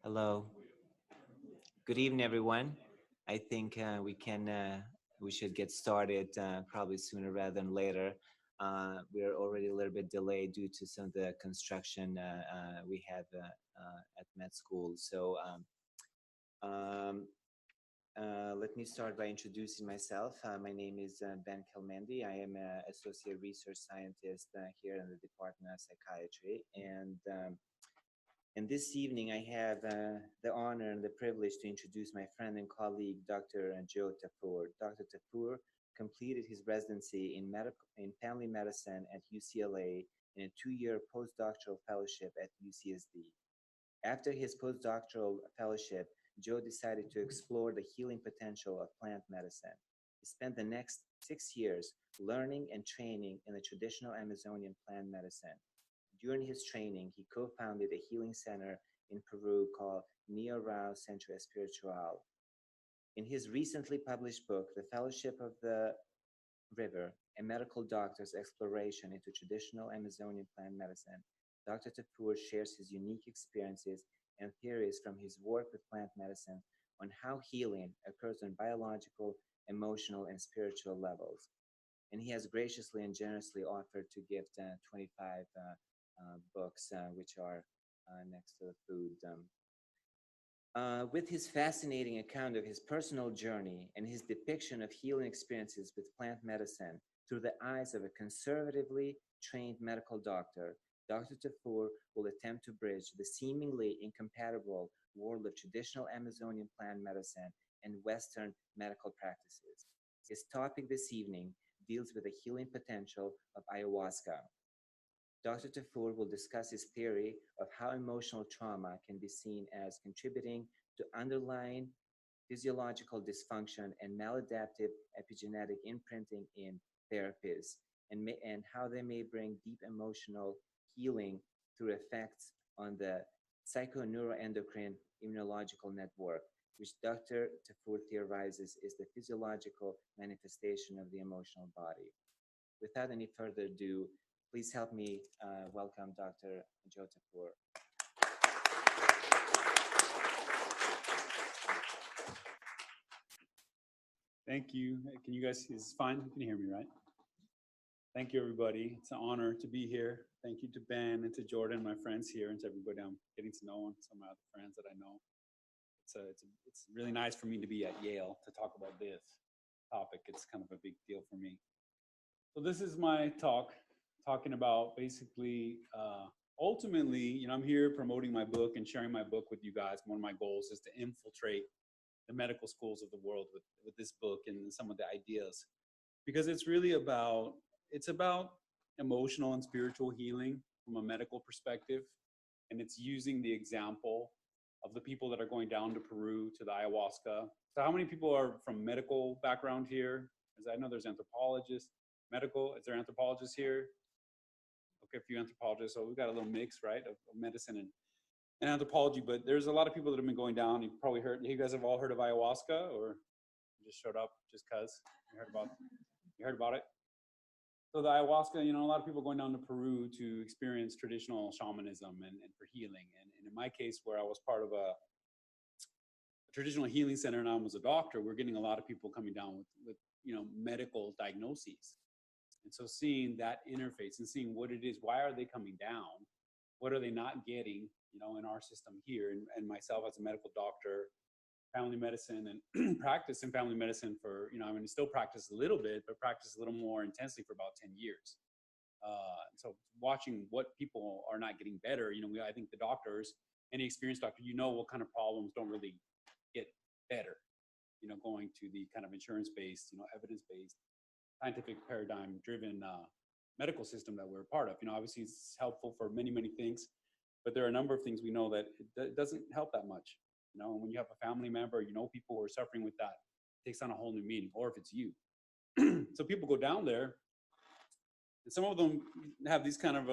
Hello. Good evening, everyone. I think we should get started probably sooner rather than later. We're already a little bit delayed due to some of the construction we have at med school. Um, Let me start by introducing myself. My name is Ben Kelmendi. I am an associate research scientist here in the Department of Psychiatry, and this evening, I have the honor and the privilege to introduce my friend and colleague, Dr. Joe Tafur. Dr. Tafur completed his residency in family medicine at UCLA and a 2-year postdoctoral fellowship at UCSD. After his postdoctoral fellowship, Joe decided to explore the healing potential of plant medicine. He spent the next 6 years learning and training in the traditional Amazonian plant medicine. During his training, he co-founded a healing center in Peru called Neo Rao Centro Espiritual. In his recently published book, The Fellowship of the River, a medical doctor's exploration into traditional Amazonian plant medicine, Dr. Tafur shares his unique experiences and theories from his work with plant medicine on how healing occurs on biological, emotional, and spiritual levels. And he has graciously and generously offered to gift 25 books, which are next to the food. With his fascinating account of his personal journey and his depiction of healing experiences with plant medicine through the eyes of a conservatively trained medical doctor, Dr. Tafur will attempt to bridge the seemingly incompatible world of traditional Amazonian plant medicine and Western medical practices. His topic this evening deals with the healing potential of ayahuasca. Dr. Tafur will discuss his theory of how emotional trauma can be seen as contributing to underlying physiological dysfunction and maladaptive epigenetic imprinting in therapies, and how they may bring deep emotional healing through effects on the psychoneuroendocrine immunological network, which Dr. Tafur theorizes is the physiological manifestation of the emotional body. Without any further ado, please help me welcome Dr. Joe Tafur. Thank you. Can you guys, is fine? You can hear me, right? Thank you, everybody. It's an honor to be here. Thank you to Ben and to Jordan, my friends here, and to everybody I'm getting to know, and some of my other friends that I know. It's really nice for me to be at Yale to talk about this topic. It's kind of a big deal for me. So this is my talk, talking about basically, ultimately, I'm here promoting my book and sharing my book with you guys. One of my goals is to infiltrate the medical schools of the world with this book and some of the ideas, because it's really about, it's about emotional and spiritual healing from a medical perspective. And it's using the example of the people that are going down to Peru to the ayahuasca. So how many people are from medical background here? As I know there's anthropologists, medical, is there anthropologists here? Okay, a few anthropologists. So we've got a little mix, right, of medicine and anthropology, but there's a lot of people that have been going down. You've probably heard, you guys have all heard of ayahuasca, or you just showed up just because you heard about it? So the ayahuasca, a lot of people going down to Peru to experience traditional shamanism and for healing. And in my case, where I was part of a traditional healing center and I was a doctor, we're getting a lot of people coming down with medical diagnoses. And so seeing that interface and seeing what it is, why are they coming down? What are they not getting, in our system here? And myself as a medical doctor, family medicine and practice in family medicine for, still practice a little bit, but practice a little more intensely for about 10 years. So watching what people are not getting better, I think the doctors, any experienced doctor, what kind of problems don't really get better, going to the kind of insurance-based, evidence-based, scientific paradigm-driven medical system that we're a part of. Obviously it's helpful for many, many things, but there are a number of things we know that it doesn't help that much. When you have a family member, people who are suffering with that, it takes on a whole new meaning, or if it's you. So people go down there, and some of them have these kind of,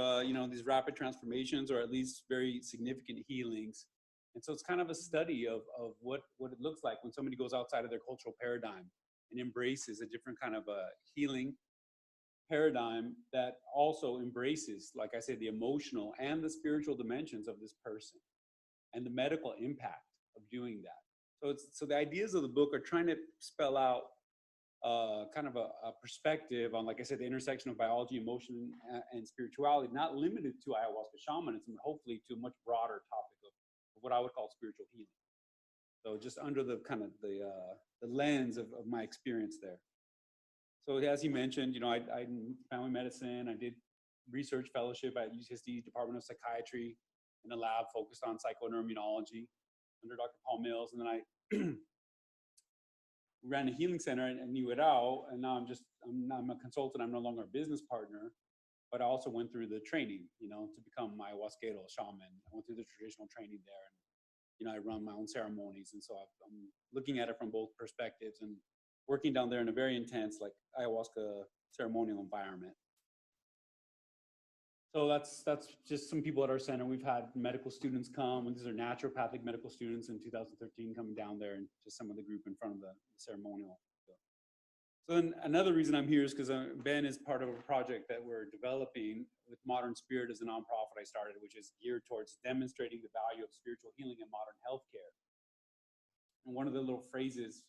these rapid transformations, or at least very significant healings. And so it's kind of a study of what it looks like when somebody goes outside of their cultural paradigm and embraces a different kind of a healing paradigm that also embraces, like I said, the emotional and the spiritual dimensions of this person. and the medical impact of doing that. So the ideas of the book are trying to spell out kind of a perspective on, like I said, the intersection of biology, emotion, and spirituality, not limited to ayahuasca shamanism, but hopefully to a much broader topic of what I would call spiritual healing. So just under the kind of the lens of my experience there. So as you mentioned, you know, I in family medicine, I did research fellowship at UCSD Department of Psychiatry in a lab focused on psychoneuroimmunology under Dr. Paul Mills, and then I ran a healing center and knew it out. And now I'm a consultant. I'm no longer a business partner, but I also went through the training, you know, to become my Ayahuasca shaman. I went through the traditional training there, and you know, I run my own ceremonies, and so I'm looking at it from both perspectives and working down there in a very intense, like ayahuasca ceremonial environment. So that's just some people at our center. We've had medical students come, and these are naturopathic medical students in 2013 coming down there, and just some of the group in front of the ceremonial. So then another reason I'm here is because Ben is part of a project that we're developing with Modern Spirit as a nonprofit I started, which is geared towards demonstrating the value of spiritual healing in modern healthcare. And one of the little phrases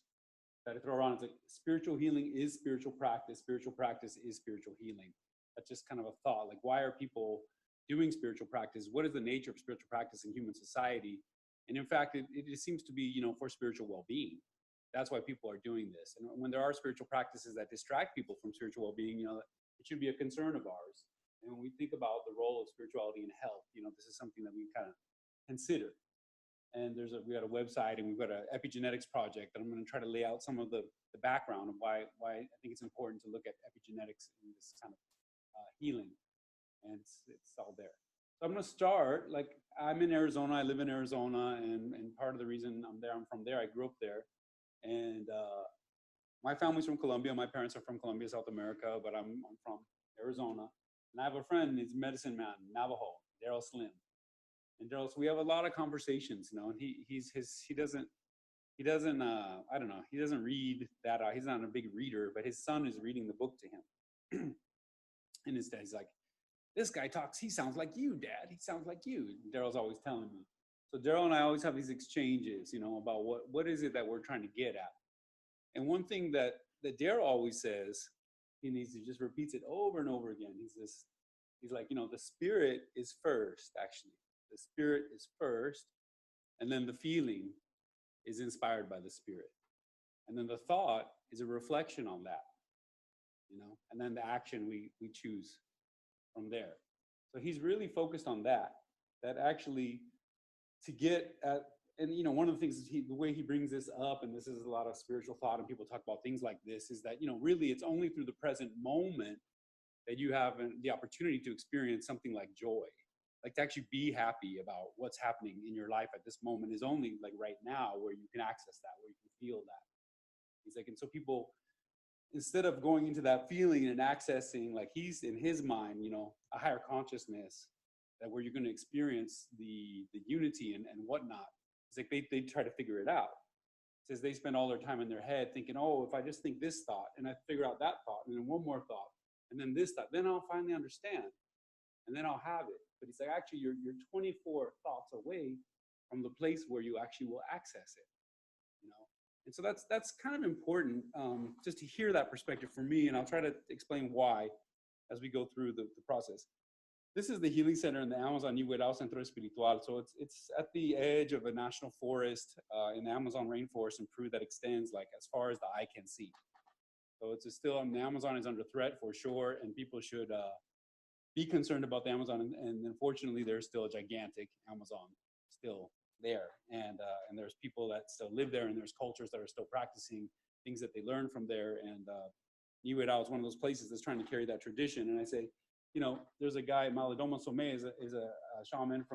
that I throw around is like, spiritual healing is spiritual practice is spiritual healing. That's just kind of a thought. Like, why are people doing spiritual practice? What is the nature of spiritual practice in human society? And in fact, it seems to be, you know, for spiritual well-being. That's why people are doing this. And when there are spiritual practices that distract people from spiritual well-being, you know, it should be a concern of ours. And when we think about the role of spirituality in health, you know, this is something that we kind of consider. And we got a website, and we've got an epigenetics project that I'm going to try to lay out some of the background of why I think it's important to look at epigenetics in this kind of healing. And it's all there. So I'm going to start, like, I'm in Arizona. I live in Arizona, and part of the reason I'm from there. I grew up there. And my family's from Colombia. My parents are from Colombia, South America, but I'm from Arizona. And I have a friend, he's a medicine man, Navajo, Daryl Slim. And Daryl, so we have a lot of conversations, you know, and he doesn't I don't know, he doesn't read that. He's not a big reader, but his son is reading the book to him. And his dad's like, this guy talks, he sounds like you, Dad. He sounds like you. Daryl's always telling me. So Daryl and I always have these exchanges, you know, about what is it that we're trying to get at. And one thing that Daryl always says, he just repeats it over and over again. He's like, you know, the spirit is first, actually. The spirit is first, and then the feeling is inspired by the spirit. And then the thought is a reflection on that, you know, and then the action we choose from there. So he's really focused on that actually to get at, and you know, one of the things is the way he brings this up, and this is a lot of spiritual thought, and people talk about things like this, is that, you know, really it's only through the present moment that you have the opportunity to experience something like joy. Like, to actually be happy about what's happening in your life at this moment is only like right now where you can access that, where you can feel that. He's like, and so people, instead of going into that feeling and accessing, like, he's in his mind, you know, a higher consciousness, that where you're going to experience the unity and whatnot. It's like they try to figure it out. It says they spend all their time in their head thinking, oh, if I just think this thought and I figure out that thought and then one more thought and then this thought, then I'll finally understand and then I'll have it. But he's like, actually, you're 24 thoughts away from the place where you actually will access it, you know? And so that's kind of important, just to hear that perspective from me, and I'll try to explain why as we go through the process. This is the healing center in the Amazon, Niuerao Centro Espiritual. So it's at the edge of a national forest in the Amazon rainforest in Peru that extends like as far as the eye can see. So it's still, the Amazon is under threat for sure, and people should be concerned about the Amazon. And unfortunately, there's still a gigantic Amazon still there, and there's people that still live there, and there's cultures that are still practicing things that they learned from there. And Niuerao is one of those places that's trying to carry that tradition. And I say, you know, there's a guy, Malidoma Some is a shaman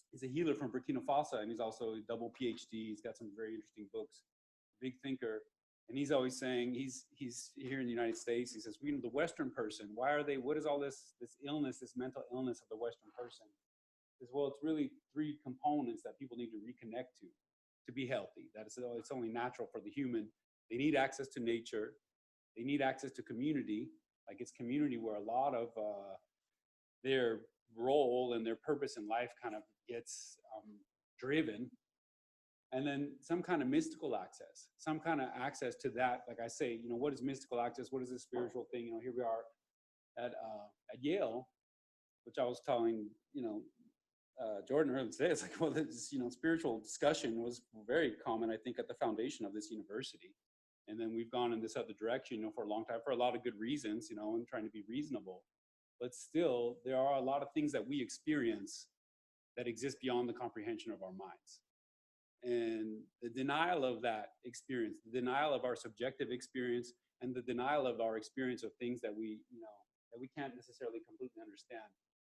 he's a healer from Burkina Faso, and he's also a double PhD. He's got some very interesting books, big thinker. And he's always saying, he's here in the United States, he says, we know the Western person, what is all this illness, this mental illness of the Western person? He says, well, it's really three components that people need to reconnect to be healthy. That is, it's only natural for the human. They need access to nature. They need access to community. Like, it's community where a lot of their role and their purpose in life kind of gets driven, and then some kind of mystical access, some kind of access to that. Like I say, you know, what is mystical access? What is this spiritual thing? You know, here we are at Yale, which I was telling, you know, Jordan earlier today. It's like, well, this, you know, spiritual discussion was very common, I think, at the foundation of this university. And then we've gone in this other direction, you know, for a long time, for a lot of good reasons, you know, and trying to be reasonable. But still, there are a lot of things that we experience that exist beyond the comprehension of our minds. And the denial of that experience, the denial of our subjective experience, and the denial of our experience of things that we, you know, that we can't necessarily completely understand,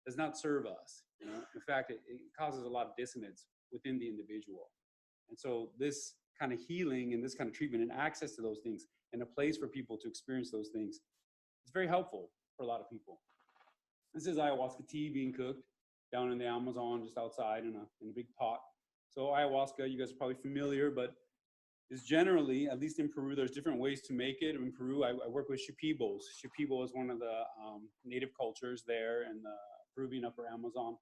does not serve us. You know, in fact, it causes a lot of dissonance within the individual. And so this kind of healing and this kind of treatment and access to those things and a place for people to experience those things is very helpful for a lot of people. This is ayahuasca tea being cooked down in the Amazon, just outside in a big pot. So ayahuasca, you guys are probably familiar, but is generally, at least in Peru, there's different ways to make it. In Peru, I work with Shipibos. Shipibo is one of the native cultures there in the Peruvian Upper Amazon.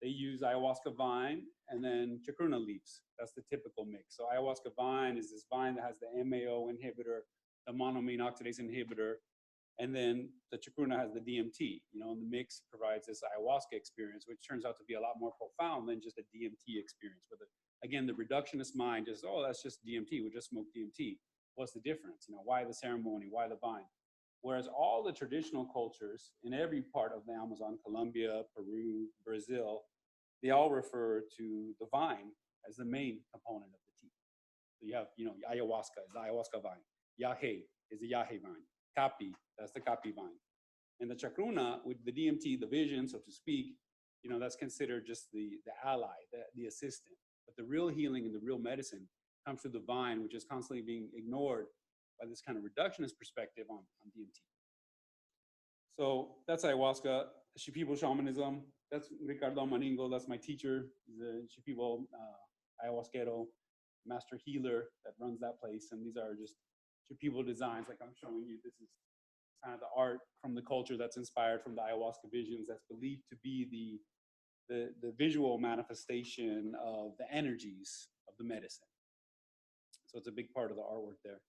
They use ayahuasca vine and then chacruna leaves. That's the typical mix. So ayahuasca vine is this vine that has the MAO inhibitor, the monoamine oxidase inhibitor, and then the chacruna has the DMT. You know, and the mix provides this ayahuasca experience, which turns out to be a lot more profound than just a DMT experience. But again, the reductionist mind just, oh, that's just DMT. We just smoke DMT. What's the difference? You know, why the ceremony? Why the vine? Whereas all the traditional cultures in every part of the Amazon, Colombia, Peru, Brazil, they all refer to the vine as the main component of the tea. So you have, you know, ayahuasca is the ayahuasca vine. Yahe is the yahe vine. Capi, that's the capi vine. And the chacruna, with the DMT, the vision, so to speak, you know, that's considered just the ally, the assistant. But the real healing and the real medicine comes through the vine, which is constantly being ignored by this kind of reductionist perspective on DMT. So that's ayahuasca, Shipibo shamanism. That's Ricardo Maningo. That's my teacher. He's a Shipibo ayahuasquero, master healer that runs that place. And these are just Shipibo designs, like I'm showing you. This is kind of the art from the culture that's inspired from the ayahuasca visions, that's believed to be the visual manifestation of the energies of the medicine. So it's a big part of the artwork there.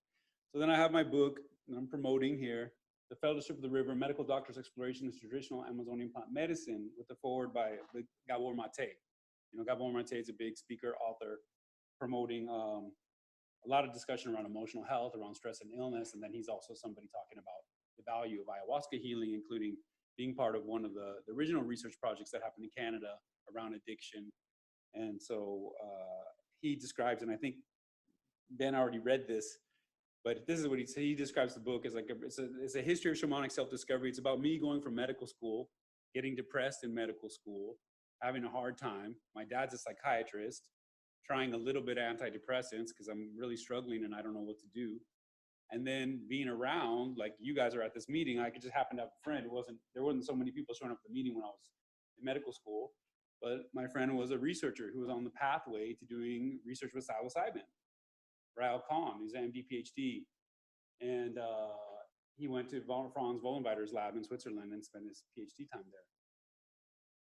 So then I have my book that I'm promoting here, The Fellowship of the River, Medical Doctors' Exploration of Traditional Amazonian Plant Medicine, with the foreword by Gabor Mate. You know, Gabor Mate is a big speaker, author, promoting a lot of discussion around emotional health, around stress and illness, and then he's also somebody talking about the value of ayahuasca healing, including being part of one of the original research projects that happened in Canada around addiction. And so he describes, and I think Ben already read this, but this is what he describes the book as like it's a history of shamanic self-discovery. It's about me going from medical school, getting depressed in medical school, having a hard time. My dad's a psychiatrist, trying a little bit of antidepressants because I'm really struggling and I don't know what to do. And then being around, like you guys are at this meeting, I could just happen to have a friend. There wasn't so many people showing up at the meeting when I was in medical school, but my friend was a researcher who was on the pathway to doing research with Psilocybin. Rael Kahn, he's an MD PhD, and he went to Franz Wollenweider's lab in Switzerland and spent his PhD time there.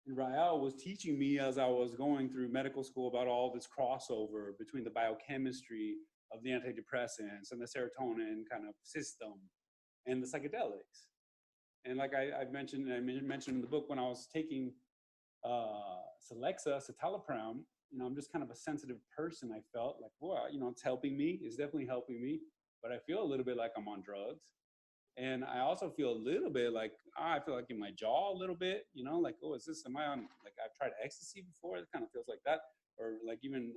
And Rael was teaching me as I was going through medical school about all this crossover between the biochemistry of the antidepressants and the serotonin kind of system and the psychedelics. And like I mentioned in the book, when I was taking Celexa, citalopram, you know, I'm just kind of a sensitive person. I felt like, well, you know, it's helping me. It's definitely helping me. But I feel a little bit like I'm on drugs. And I also feel a little bit like, I feel like in my jaw a little bit, you know, like, oh, am I on, like, I've tried ecstasy before. It kind of feels like that. Or like even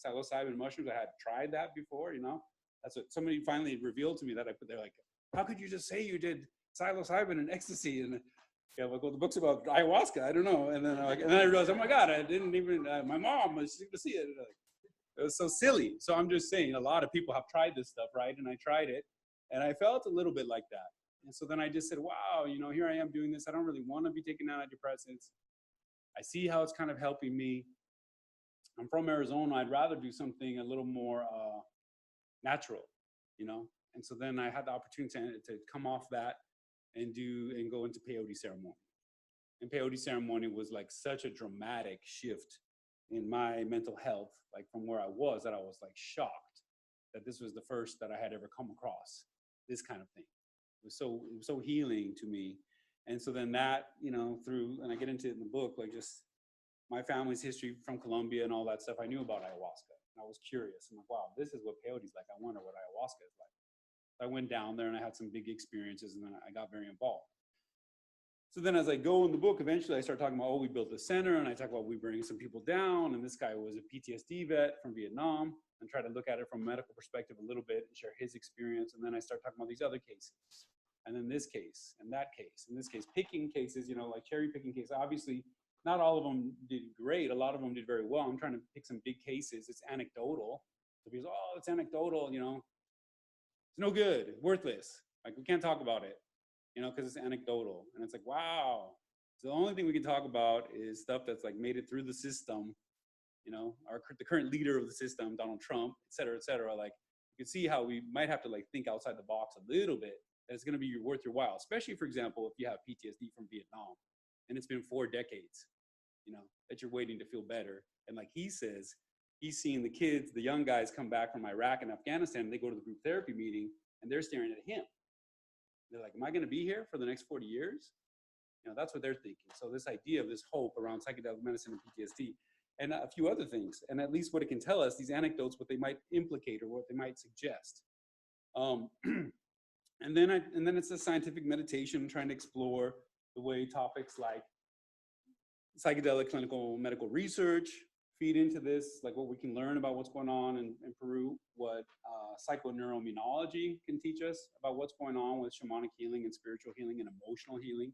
psilocybin mushrooms, I had tried that before, you know. That's what somebody finally revealed to me that I put there, like, how could you just say you did psilocybin and ecstasy? And yeah, like, well, the book's about ayahuasca. I don't know. And then I realized, oh my God, I didn't even. My mom was to see it. It was so silly. So I'm just saying, a lot of people have tried this stuff, right? And I tried it, and I felt a little bit like that. And so then I just said, wow, you know, here I am doing this. I don't really want to be taking antidepressants. I see how it's kind of helping me. I'm from Arizona. I'd rather do something a little more natural, you know. And so then I had the opportunity to come off that and go into peyote ceremony. And peyote ceremony was like such a dramatic shift in my mental health, like from where I was, that I was like shocked that this was the first that I had ever come across this kind of thing. It was so healing to me. And so then that, you know, through, and I get into it in the book, like just my family's history from Colombia and all that stuff, I knew about ayahuasca. And I was curious. I'm like, wow, this is what peyote's like. I wonder what ayahuasca is like. So I went down there and I had some big experiences, and then I got very involved. So then as I go in the book, eventually I start talking about, oh, we built a center, and I talk about we bring some people down, and this guy was a PTSD vet from Vietnam, and try to look at it from a medical perspective a little bit and share his experience. And then I start talking about these other cases, and then this case, and that case, and this case, picking cases, you know, like cherry picking cases. Obviously, not all of them did great. A lot of them did very well. I'm trying to pick some big cases. It's anecdotal. So people say, oh, it's anecdotal, you know, it's no good, worthless. Like, we can't talk about it, you know, because it's anecdotal. And it's like, wow. So the only thing we can talk about is stuff that's like made it through the system, you know, the current leader of the system, Donald Trump, et cetera, et cetera. Like, you can see how we might have to like think outside the box a little bit, that it's going to be worth your while, especially, for example, if you have PTSD from Vietnam and it's been 4 decades, you know, that you're waiting to feel better. And like he says, he's seeing the kids, the young guys come back from Iraq and Afghanistan, and they go to the group therapy meeting and they're staring at him. They're like, am I going to be here for the next 40 years? You know, that's what they're thinking. So this idea of this hope around psychedelic medicine and PTSD and a few other things, and at least what it can tell us, these anecdotes, what they might implicate or what they might suggest. And then it's a scientific meditation trying to explore the way topics like psychedelic clinical medical research feed into this, like what we can learn about what's going on in Peru, what psychoneuroimmunology can teach us about what's going on with shamanic healing and spiritual healing and emotional healing,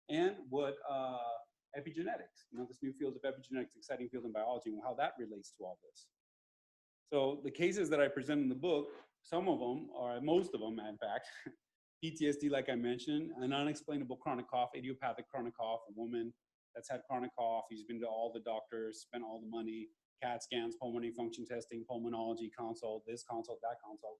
and what epigenetics, you know, this new field of epigenetics, exciting field in biology, and how that relates to all this. So the cases that I present in the book, some of them, or most of them, in fact, PTSD, like I mentioned, an unexplainable chronic cough, idiopathic chronic cough, a woman that's had chronic cough. He's been to all the doctors, spent all the money, CAT scans, pulmonary function testing, pulmonology consult, this consult, that consult.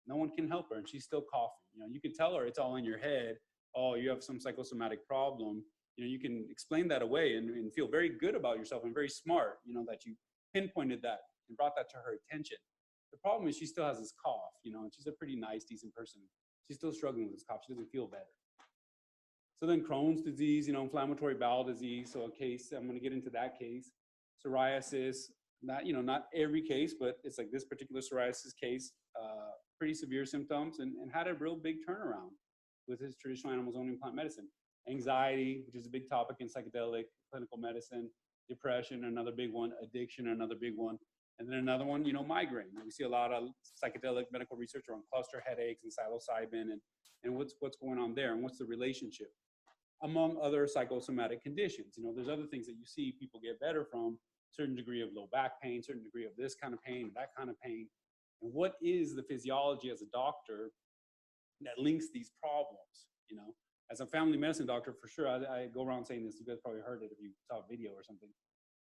No one can help her, and she's still coughing. You know, you can tell her it's all in your head. Oh, you have some psychosomatic problem. You know, you can explain that away and feel very good about yourself and very smart, you know, that you pinpointed that and brought that to her attention. The problem is she still has this cough, you know, and she's a pretty nice, decent person. She's still struggling with this cough. She doesn't feel better. So then Crohn's disease, you know, inflammatory bowel disease. So a case, I'm going to get into that case. Psoriasis, not, you know, not every case, but it's like this particular psoriasis case, pretty severe symptoms, and had a real big turnaround with his traditional animal zoning plant medicine. Anxiety, which is a big topic in psychedelic clinical medicine. Depression, another big one. Addiction, another big one. And then another one, you know, migraine. We see a lot of psychedelic medical research around cluster headaches and psilocybin and what's going on there and what's the relationship, among other psychosomatic conditions. You know, there's other things that you see people get better from, certain degree of low back pain, certain degree of this kind of pain, that kind of pain. And what is the physiology as a doctor that links these problems? You know, as a family medicine doctor, for sure, I go around saying this. You guys probably heard it if you saw a video or something.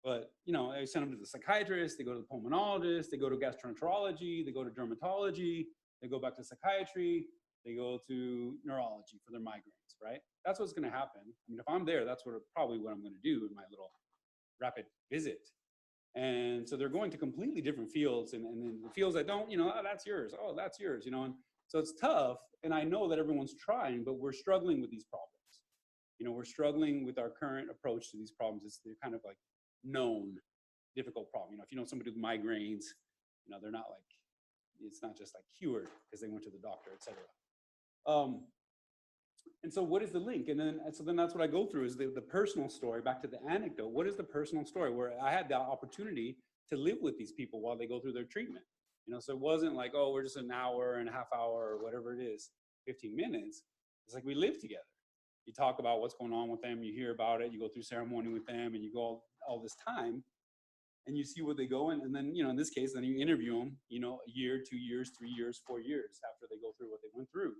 But, you know, I send them to the psychiatrist, they go to the pulmonologist, they go to gastroenterology, they go to dermatology, they go back to psychiatry, they go to neurology for their migraines, right? That's what's going to happen. I mean, if I'm there, that's probably what I'm going to do in my little rapid visit. And so they're going to completely different fields, and then the fields that don't, you know, oh, that's yours, oh, that's yours, you know. And so it's tough, and I know that everyone's trying, but we're struggling with these problems. You know, we're struggling with our current approach to these problems. They're kind of like known difficult problem. You know, if you know somebody with migraines, you know, they're not like, it's not just like cured because they went to the doctor, etc. And so what is the link? And so then that's what I go through is the personal story, back to the anecdote. What is the personal story where I had the opportunity to live with these people while they go through their treatment? You know, so it wasn't like, oh, we're just an hour and a half hour or whatever it is, 15 minutes. It's like we live together. You talk about what's going on with them, you hear about it, you go through ceremony with them, and you go all this time, and you see where they go. And then, you know, in this case, then you interview them, you know, a year, 2 years, 3 years, 4 years after they go through what they went through,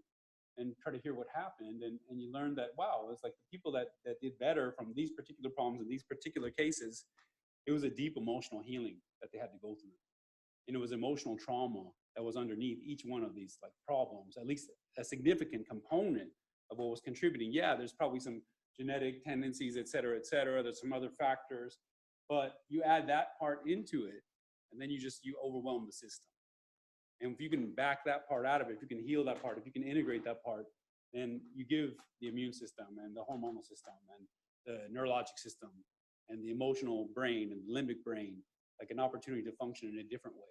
and try to hear what happened. And you learn that, wow, it's like the people that did better from these particular problems in these particular cases, it was a deep emotional healing that they had to go through. And it was emotional trauma that was underneath each one of these like problems, at least a significant component of what was contributing. Yeah, there's probably some genetic tendencies, et cetera, et cetera. There's some other factors, But you add that part into it, and then you overwhelm the system. And if you can back that part out of it, if you can heal that part, if you can integrate that part, then you give the immune system and the hormonal system and the neurologic system and the emotional brain and the limbic brain like an opportunity to function in a different way.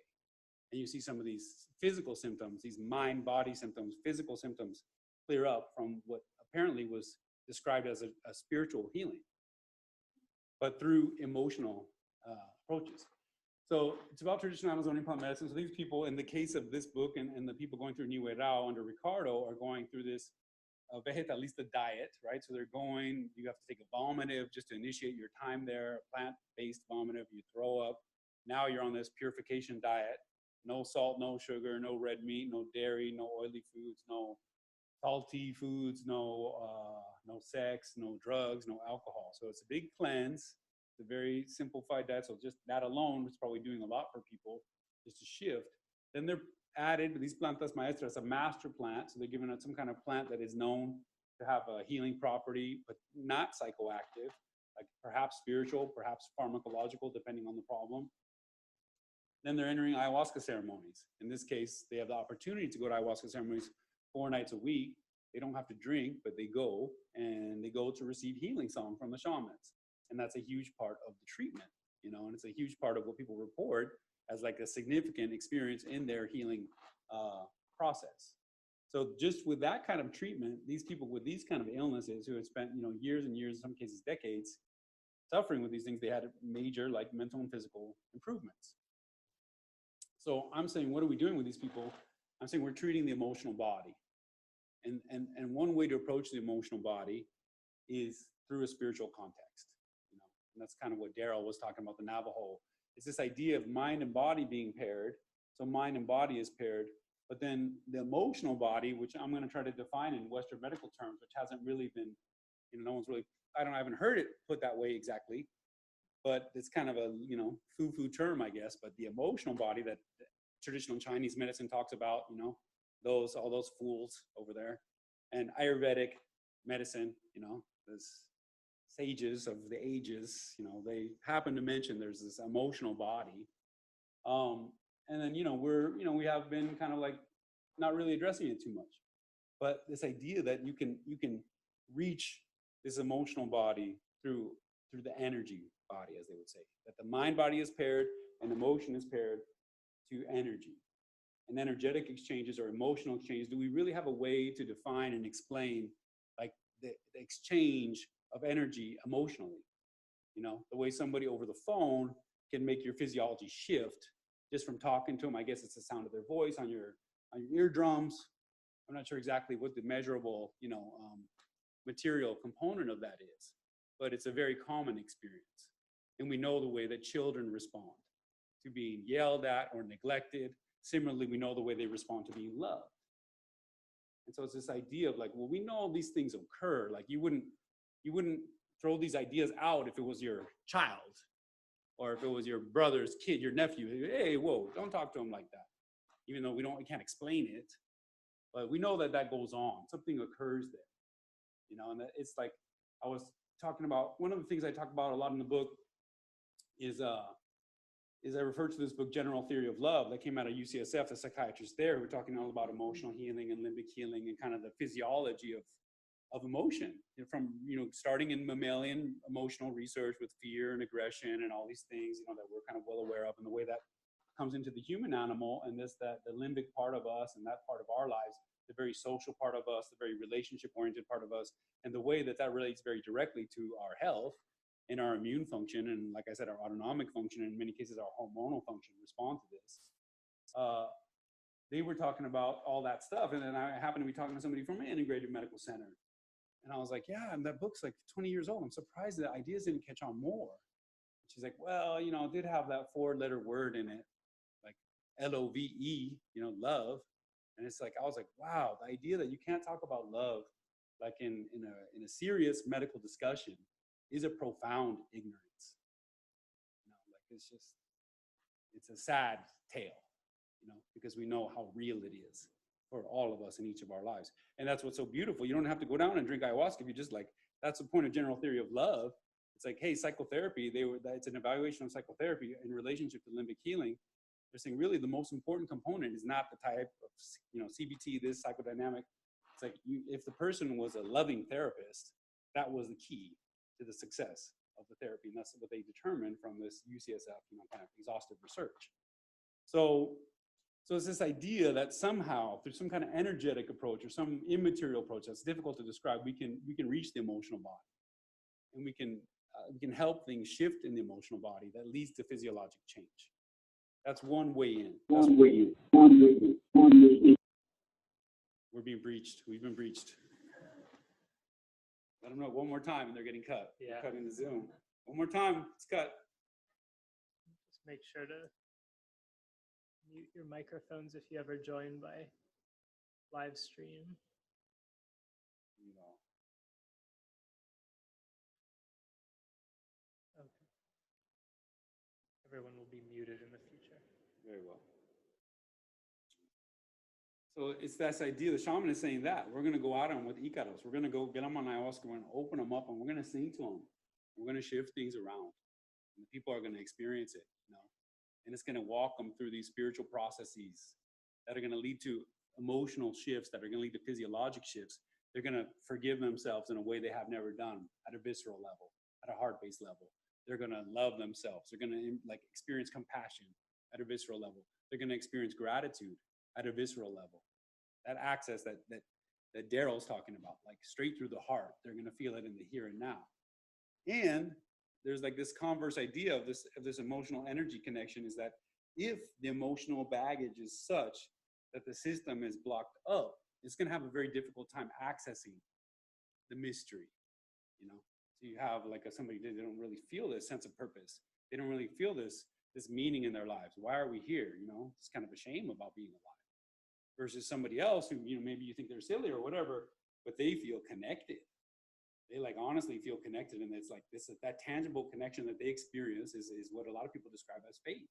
And you see some of these physical symptoms, these mind-body symptoms, physical symptoms clear up from what apparently was described as a spiritual healing, but through emotional approaches. So it's about traditional Amazonian plant medicine. So these people, in the case of this book and the people going through New Erao under Ricardo, are going through this vegetalista diet, right? So they're going, you have to take a vomitive just to initiate your time there, a plant-based vomitive, you throw up. Now you're on this purification diet. No salt, no sugar, no red meat, no dairy, no oily foods, no salty foods, no sex, no drugs, no alcohol. So it's a big cleanse. It's a very simplified diet. So just that alone is probably doing a lot for people, just to shift. Then they're added these plantas maestras, a master plant. So they're given some kind of plant that is known to have a healing property, but not psychoactive, like perhaps spiritual, perhaps pharmacological, depending on the problem. Then they're entering ayahuasca ceremonies. In this case, they have the opportunity to go to ayahuasca ceremonies 4 nights a week. They don't have to drink, but they go, and they go to receive healing song from the shamans. And that's a huge part of the treatment, you know, and it's a huge part of what people report as like a significant experience in their healing process. So just with that kind of treatment, these people with these kind of illnesses who had spent, you know, years and years, in some cases decades, suffering with these things, they had major like mental and physical improvements. So I'm saying, what are we doing with these people? I'm saying we're treating the emotional body. And one way to approach the emotional body is through a spiritual context. You know, and that's kind of what Daryl was talking about, the Navajo. It's this idea of mind and body being paired. So mind and body is paired, but then the emotional body, which I'm going to try to define in Western medical terms, which hasn't really been, you know, no one's really, I haven't heard it put that way exactly, but it's kind of a, you know, foo-foo term, I guess. But the emotional body that traditional Chinese medicine talks about, you know, all those fools over there, and Ayurvedic medicine, you know, those sages of the ages, you know, they happen to mention there's this emotional body. And then, you know, we have been kind of like not really addressing it too much, but this idea that you can reach this emotional body through the energy body, as they would say, that the mind body is paired and emotion is paired to energy. And energetic exchanges or emotional exchanges, do we really have a way to define and explain like the exchange of energy emotionally? You know, the way somebody over the phone can make your physiology shift just from talking to them. I guess it's the sound of their voice on your eardrums. I'm not sure exactly what the measurable, you know, material component of that is, but it's a very common experience. And we know the way that children respond to being yelled at or neglected. Similarly, we know the way they respond to being loved. And so it's this idea of like, well, we know these things occur. Like you wouldn't throw these ideas out if it was your child or if it was your brother's kid, your nephew. Hey, whoa, don't talk to him like that. Even though we can't explain it, but we know that goes on. Something occurs there, you know. And it's like I was talking about. One of the things I talk about a lot in the book is I refer to this book, General Theory of Love, that came out of UCSF. The psychiatrists there were talking all about emotional healing and limbic healing and kind of the physiology of emotion, you know, from, you know, starting in mammalian emotional research with fear and aggression and all these things, you know, that we're kind of well aware of, and the way that comes into the human animal, and that the limbic part of us and that part of our lives, the very social part of us, the very relationship-oriented part of us, and the way that relates very directly to our health and our immune function, and like I said, our autonomic function, and in many cases our hormonal function respond to this. They were talking about all that stuff, and then I happened to be talking to somebody from an integrated medical center, and I was like, yeah, and that book's like 20 years old. I'm surprised the ideas didn't catch on more. She's like, well, you know, it did have that 4-letter word in it, like LOVE, you know, love. And it's like, I was like, wow, the idea that you can't talk about love like in a serious medical discussion is a profound ignorance. You know, like it's a sad tale, you know, because we know how real it is for all of us in each of our lives. And that's what's so beautiful. You don't have to go down and drink ayahuasca if you just like, that's the point of General Theory of Love. it's like, hey, psychotherapy, it's an evaluation of psychotherapy in relationship to limbic healing. They're saying really the most important component is not the type of, CBT, this psychodynamic. It's like if the person was a loving therapist, that was the key to the success of the therapy. And that's what they determined from this UCSF, kind of exhaustive research. So it's this idea that somehow through some kind of energetic approach or some immaterial approach that's difficult to describe, we can reach the emotional body, and we can help things shift in the emotional body that leads to physiologic change. That's one way in. We're being breached. We've been breached. Let them know one more time, and they're getting cut. Yeah. We're cutting the Zoom. One more time, it's cut. Just make sure to mute your microphones if you ever join by live stream. Okay. Everyone will be muted in the future. Very well. So it's this idea, the shaman is saying that we're going to go out on with Icaros. We're going to go get them on ayahuasca. We're going to open them up, and we're going to sing to them. We're going to shift things around. And the people are going to experience it, and it's going to walk them through these spiritual processes that are going to lead to emotional shifts, that are going to lead to physiologic shifts. They're going to forgive themselves in a way they have never done at a visceral level, at a heart-based level. They're going to love themselves. They're going to experience compassion at a visceral level. They're going to experience gratitude at a visceral level. That access that Daryl's talking about, straight through the heart, they're going to feel it in the here and now. And there's this converse idea of this emotional energy connection, is that if the emotional baggage is such that the system is blocked up, it's going to have a very difficult time accessing the mystery. So you have somebody, they don't really feel this sense of purpose. They don't really feel this meaning in their lives. Why are we here? It's kind of a shame about being alive. Versus somebody else who, maybe you think they're silly or whatever, but they feel connected. They honestly feel connected. And it's that tangible connection that they experience is what a lot of people describe as faith.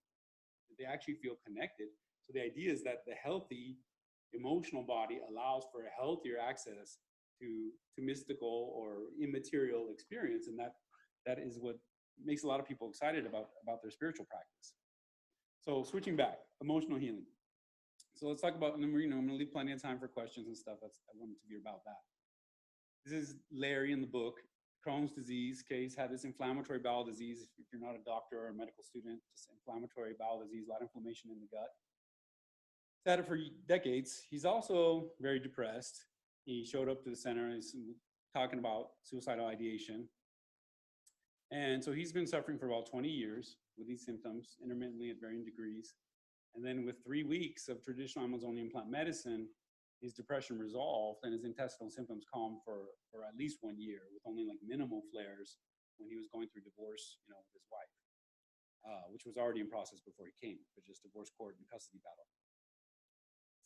They actually feel connected. So the idea is that the healthy emotional body allows for a healthier access to mystical or immaterial experience. And that is what makes a lot of people excited about their spiritual practice. So switching back, emotional healing. So let's talk about, and then I'm going to leave plenty of time for questions and stuff. I want it to be about that. This is Larry in the book. Crohn's disease case, had this inflammatory bowel disease. If you're not a doctor or a medical student, just inflammatory bowel disease, a lot of inflammation in the gut. He's had it for decades. He's also very depressed. He showed up to the center. He's talking about suicidal ideation. And so he's been suffering for about 20 years with these symptoms, intermittently at varying degrees. And then with 3 weeks of traditional Amazonian plant medicine, his depression resolved and his intestinal symptoms calmed for at least 1 year, with only minimal flares when he was going through divorce, with his wife, which was already in process before he came, but just divorce court and custody battle.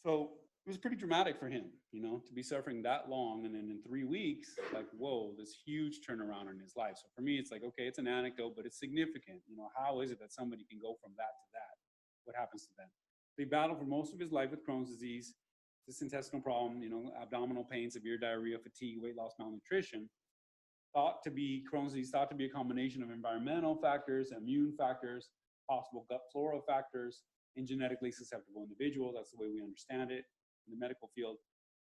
So it was pretty dramatic for him, to be suffering that long. And then in 3 weeks, whoa, this huge turnaround in his life. So for me, it's okay, it's an anecdote, but it's significant. How is it that somebody can go from that to that? What happens to them? He battled for most of his life with Crohn's disease, this intestinal problem, abdominal pain, severe diarrhea, fatigue, weight loss, malnutrition. Crohn's disease thought to be a combination of environmental factors, immune factors, possible gut flora factors in genetically susceptible individuals. That's the way we understand it in the medical field.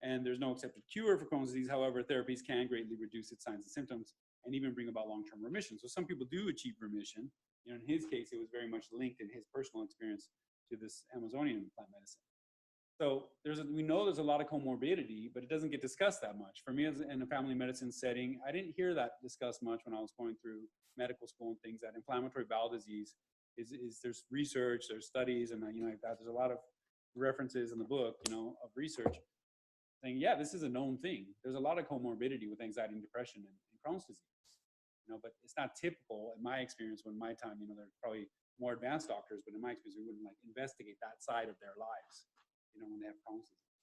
And there's no accepted cure for Crohn's disease. However, therapies can greatly reduce its signs and symptoms and even bring about long-term remission. So some people do achieve remission. In his case, it was very much linked in his personal experience to this Amazonian plant medicine. So we know there's a lot of comorbidity, but it doesn't get discussed that much. For me, as in a family medicine setting, I didn't hear that discussed much when I was going through medical school and things. That inflammatory bowel disease there's research, there's studies, and there's a lot of references in the book, of research saying, yeah, this is a known thing. There's a lot of comorbidity with anxiety and depression and Crohn's disease. But it's not typical in my experience. When my time, there's probably more advanced doctors, but in my experience, we wouldn't investigate that side of their lives, when they have Crohn's disease.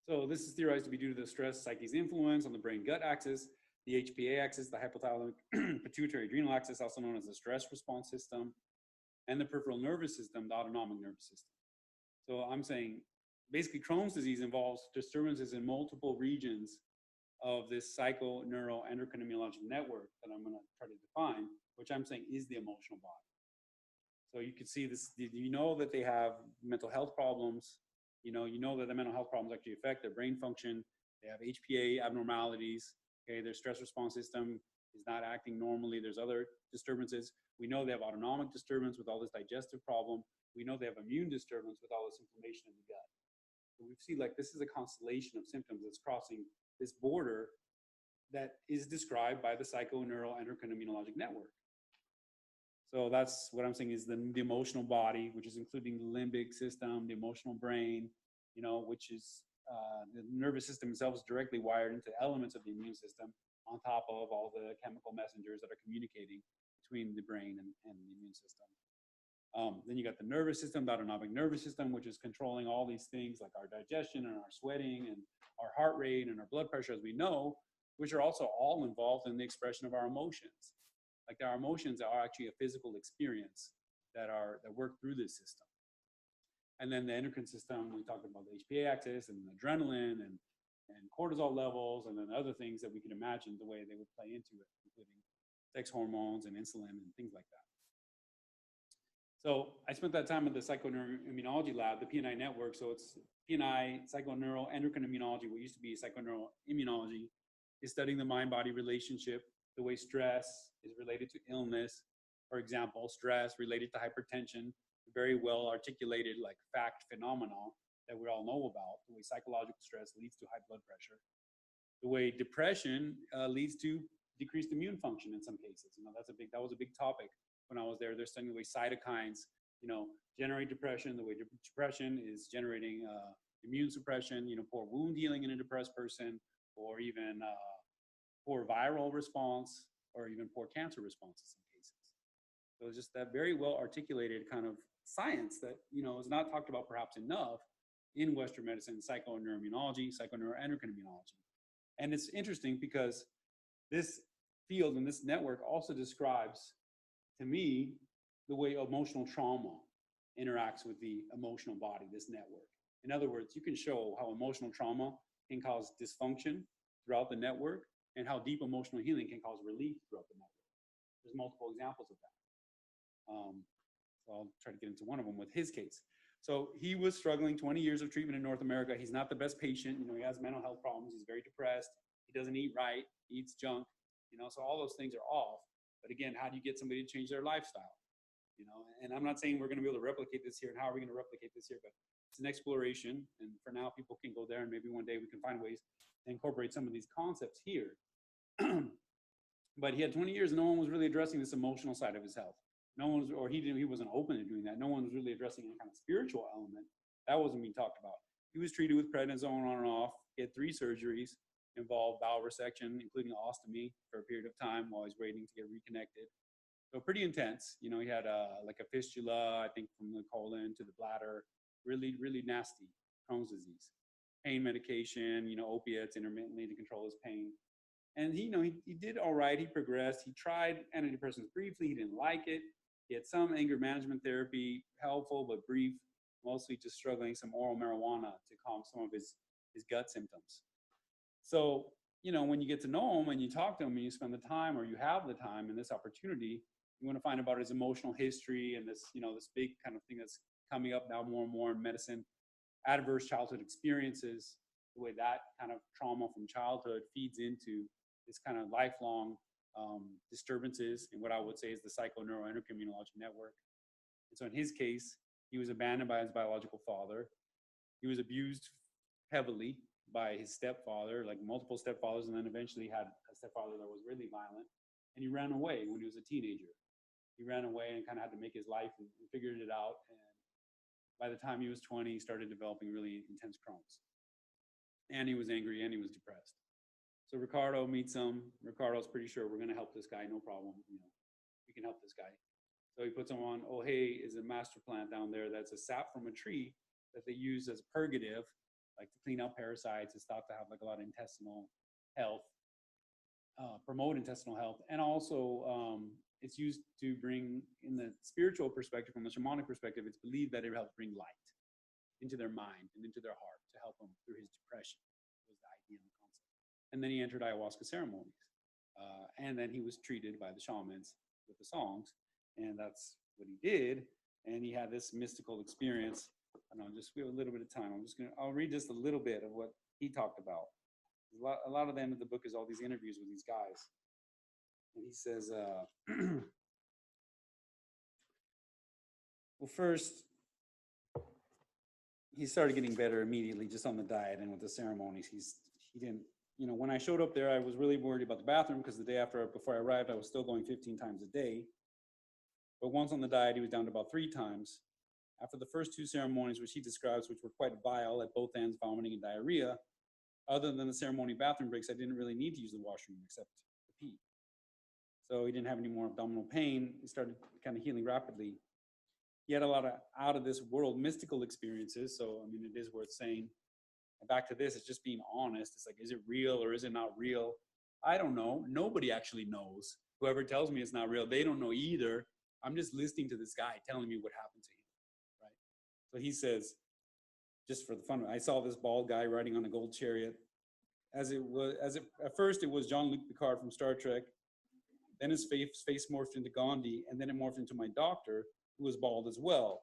So this is theorized to be due to the stress psyche's influence on the brain-gut axis, the HPA axis, the hypothalamic pituitary adrenal axis, also known as the stress response system, and the peripheral nervous system, the autonomic nervous system. So I'm saying basically Crohn's disease involves disturbances in multiple regions of this psychoneuroendocrinological network that I'm going to try to define, which I'm saying is the emotional body. So you can see this, you know that they have mental health problems, you know that the mental health problems actually affect their brain function. They have HPA abnormalities, okay, their stress response system is not acting normally. There's other disturbances. We know they have autonomic disturbance with all this digestive problem. We know they have immune disturbance with all this inflammation in the gut. So we see like this is a constellation of symptoms that's crossing this border that is described by the psychoneuroendocrinologic network. So that's what I'm saying is the emotional body, which is including the limbic system, the emotional brain, which is the nervous system itself is directly wired into elements of the immune system on top of all the chemical messengers that are communicating between the brain and the immune system. Then you got the nervous system, the autonomic nervous system, which is controlling all these things like our digestion and our sweating and our heart rate and our blood pressure, as we know, which are also all involved in the expression of our emotions. Like our emotions are actually a physical experience that work through this system. And then the endocrine system, we talked about the HPA axis and adrenaline and cortisol levels, and then other things that we can imagine the way they would play into it, including sex hormones and insulin and things like that. So I spent that time at the Psychoneuroimmunology lab, the PNI network. So it's PNI, Psychoneuroendocrinology, what used to be Psychoneuroimmunology, is studying the mind-body relationship, the way stress is related to illness. For example, stress related to hypertension, very well articulated like fact phenomenon that we all know about. The way psychological stress leads to high blood pressure. The way depression leads to decreased immune function in some cases. That was a big topic when I was there. They're studying the way cytokines, generate depression, the way depression is generating immune suppression, poor wound healing in a depressed person, or even poor viral response, or even poor cancer response in some cases. So it's just that very well articulated kind of science that, is not talked about perhaps enough in Western medicine, psychoneuroimmunology, psychoneuroendocrinology. And it's interesting because this field and this network also describes, to me, the way emotional trauma interacts with the emotional body, this network. In other words, you can show how emotional trauma can cause dysfunction throughout the network and how deep emotional healing can cause relief throughout the network. There's multiple examples of that. So I'll try to get into one of them with his case. So he was struggling 20 years of treatment in North America. He's not the best patient. He has mental health problems. He's very depressed. He doesn't eat right. He eats junk. So all those things are off. But again, how do you get somebody to change their lifestyle? And I'm not saying we're going to be able to replicate this here, and how are we going to replicate this here? But it's an exploration. And for now, people can go there, and maybe one day we can find ways to incorporate some of these concepts here. But he had 20 years, and no one was really addressing this emotional side of his health. He wasn't open to doing that. No one was really addressing any kind of spiritual element. That wasn't being talked about. He was treated with prednisone on and off. He had 3 surgeries, involved bowel resection, including ostomy for a period of time while he's waiting to get reconnected. So pretty intense. He had like a fistula, I think, from the colon to the bladder. Really, really nasty Crohn's disease. Pain medication, opiates intermittently to control his pain. And he did all right. He progressed. He tried antidepressants briefly. He didn't like it. He had some anger management therapy, helpful but brief, mostly just struggling some oral marijuana to calm some of his gut symptoms. So, when you get to know him and you talk to him and you spend the time, or you have the time and this opportunity, you want to find about his emotional history and this, this big kind of thing that's coming up now more and more in medicine, adverse childhood experiences, the way that kind of trauma from childhood feeds into this kind of lifelong disturbances in what I would say is the psychoneuroendocrinology network. And so in his case, he was abandoned by his biological father. He was abused heavily by his stepfather, like multiple stepfathers, and then eventually had a stepfather that was really violent. And he ran away when he was a teenager. He ran away and kind of had to make his life and figured it out. And by the time he was 20, he started developing really intense Crohn's. And he was angry and he was depressed. So Ricardo meets him. Ricardo's pretty sure we're going to help this guy, no problem. We can help this guy. So he puts him on Ojai is a master plant down there that's a sap from a tree that they use as a purgative, like to clean out parasites and stop to have like a lot of intestinal health, promote intestinal health. And also it's used to bring, in the spiritual perspective, from the shamanic perspective, it's believed that it helps bring light into their mind and into their heart to help them through his depression, was the idea and the concept. And then he entered ayahuasca ceremonies. And then he was treated by the shamans with the songs. And that's what he did. And he had this mystical experience. And we have a little bit of time. I'll read just a little bit of what he talked about. A lot of the end of the book is all these interviews with these guys. And he says, well, first, he started getting better immediately just on the diet and with the ceremonies. He didn't, when I showed up there, I was really worried about the bathroom because the day before I arrived, I was still going 15 times a day. But once on the diet, he was down to about 3 times. After the first 2 ceremonies, which he describes, which were quite vile at both ends, vomiting and diarrhea, other than the ceremony bathroom breaks, I didn't really need to use the washroom except to pee. So he didn't have any more abdominal pain. He started kind of healing rapidly. He had a lot of out of this world mystical experiences. So, I mean, it is worth saying. And back to this, it's just being honest. It's like, is it real or is it not real? I don't know. Nobody actually knows. Whoever tells me it's not real, they don't know either. I'm just listening to this guy telling me what happened to him, right? So he says, just for the fun, I saw this bald guy riding on a gold chariot. At first it was Jean-Luc Picard from Star Trek. Then his face morphed into Gandhi, and then it morphed into my doctor, who was bald as well.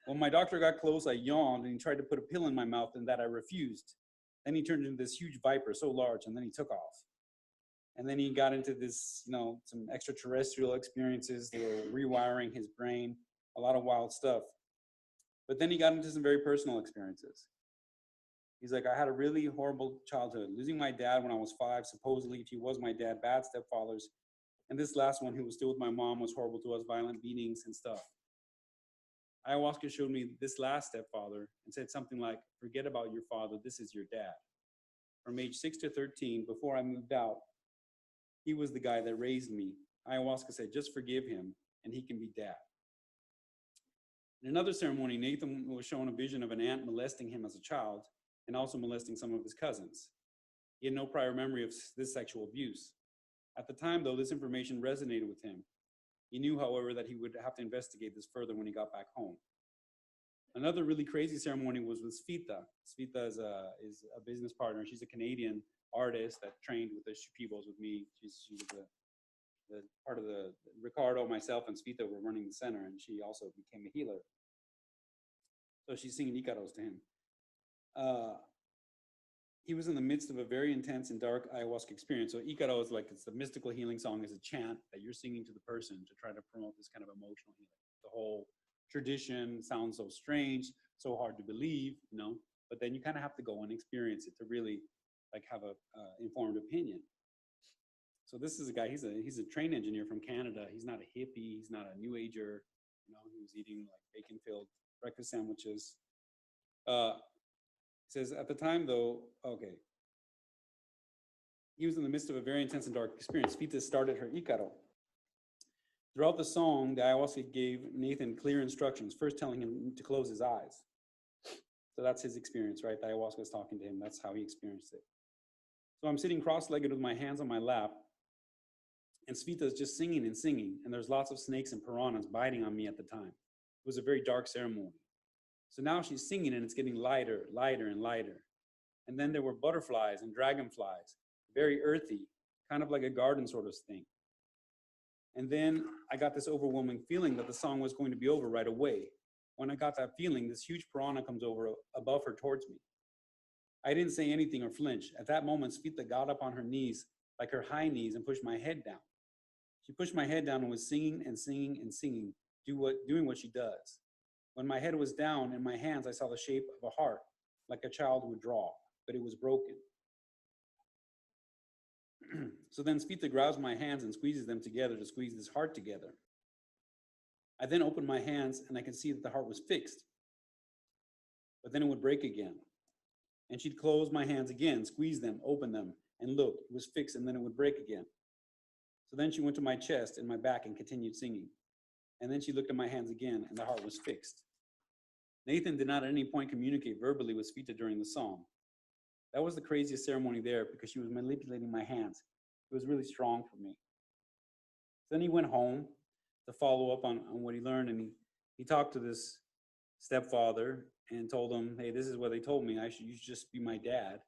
When my doctor got close, I yawned, and he tried to put a pill in my mouth, and that I refused. Then he turned into this huge viper, so large, and then he took off. And then he got into this, some extraterrestrial experiences. They were rewiring his brain, a lot of wild stuff. But then he got into some very personal experiences. He's like, I had a really horrible childhood, losing my dad when I was 5, supposedly, if he was my dad, bad stepfathers. And this last one, who was still with my mom, was horrible to us, violent beatings and stuff. Ayahuasca showed me this last stepfather and said something like, forget about your father, this is your dad. From age 6 to 13, before I moved out, he was the guy that raised me. Ayahuasca said, just forgive him and he can be dad. In another ceremony, Nathan was shown a vision of an aunt molesting him as a child and also molesting some of his cousins. He had no prior memory of this sexual abuse. At the time, though, this information resonated with him. He knew, however, that he would have to investigate this further when he got back home. Another really crazy ceremony was with Svita. Svita is a business partner. She's a Canadian artist that trained with the Shipibos with me. She's the part of the Ricardo, myself, and Svita were running the center, and she also became a healer. So she's singing Icaros to him. He was in the midst of a very intense and dark ayahuasca experience. So Icaro is like, it's a mystical healing song, is a chant that you're singing to the person to try to promote this kind of emotional healing. The whole tradition sounds so strange, so hard to believe, but then you kind of have to go and experience it to really like have a informed opinion. So this is a guy, he's a train engineer from Canada. He's not a hippie, he's not a new ager, he was eating like bacon-filled breakfast sandwiches. Says, at the time, though, he was in the midst of a very intense and dark experience. Vita started her Icaro. Throughout the song, the ayahuasca gave Nathan clear instructions, first telling him to close his eyes. So that's his experience, right? The ayahuasca is talking to him. That's how he experienced it. So I'm sitting cross-legged with my hands on my lap, and Svita is just singing and singing, and there's lots of snakes and piranhas biting on me at the time. It was a very dark ceremony. So now she's singing and it's getting lighter, lighter, and lighter. And then there were butterflies and dragonflies, very earthy, kind of like a garden sort of thing. And then I got this overwhelming feeling that the song was going to be over right away. When I got that feeling, this huge piranha comes over above her towards me. I didn't say anything or flinch. At that moment, Svita got up on her knees, like her high knees, and pushed my head down. She pushed my head down and was singing and singing and singing, doing what she does. When my head was down in my hands, I saw the shape of a heart, like a child would draw, but it was broken. So then Svita grabs my hands and squeezes them together to squeeze this heart together. I then opened my hands and I could see that the heart was fixed, but then it would break again. And she'd close my hands again, squeeze them, open them, and look, it was fixed, and then it would break again. So then she went to my chest and my back and continued singing. And then she looked at my hands again, and the heart was fixed. Nathan did not at any point communicate verbally with Svita during the song. That was the craziest ceremony there because she was manipulating my hands. It was really strong for me. Then he went home to follow up on what he learned, and he talked to this stepfather and told him, hey, this is what they told me. You should just be my dad.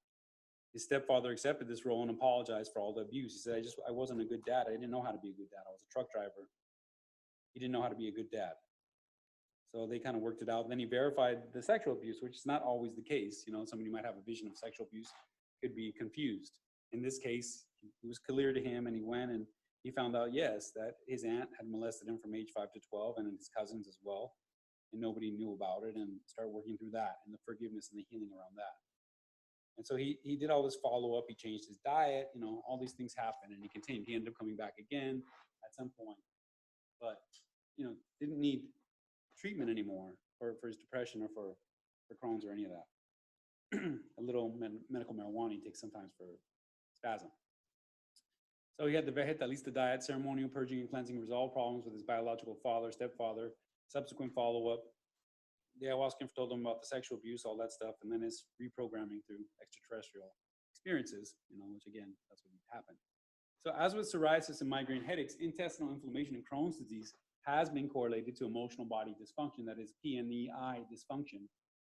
His stepfather accepted this role and apologized for all the abuse. He said, I wasn't a good dad. I didn't know how to be a good dad. I was a truck driver. He didn't know how to be a good dad. So they kind of worked it out. Then he verified the sexual abuse, which is not always the case. You know, somebody might have a vision of sexual abuse, could be confused. In this case, it was clear to him, and he went and he found out, yes, that his aunt had molested him from age 5 to 12, and his cousins as well. And nobody knew about it, and started working through that and the forgiveness and the healing around that. And so he did all this follow-up. He changed his diet. You know, all these things happened, and he continued. He ended up coming back again at some point, but, you know, didn't need treatment anymore for his depression or for Crohn's or any of that. A little medical marijuana he takes sometimes for spasm. So he had to hit at least the diet, ceremonial purging and cleansing, resolve problems with his biological father, stepfather, subsequent follow-up. The ayahuasca told him about the sexual abuse, all that stuff, and then his reprogramming through extraterrestrial experiences, you know, which again, that's what happened. So as with psoriasis and migraine headaches, intestinal inflammation in Crohn's disease has been correlated to emotional body dysfunction, that is PNEI dysfunction,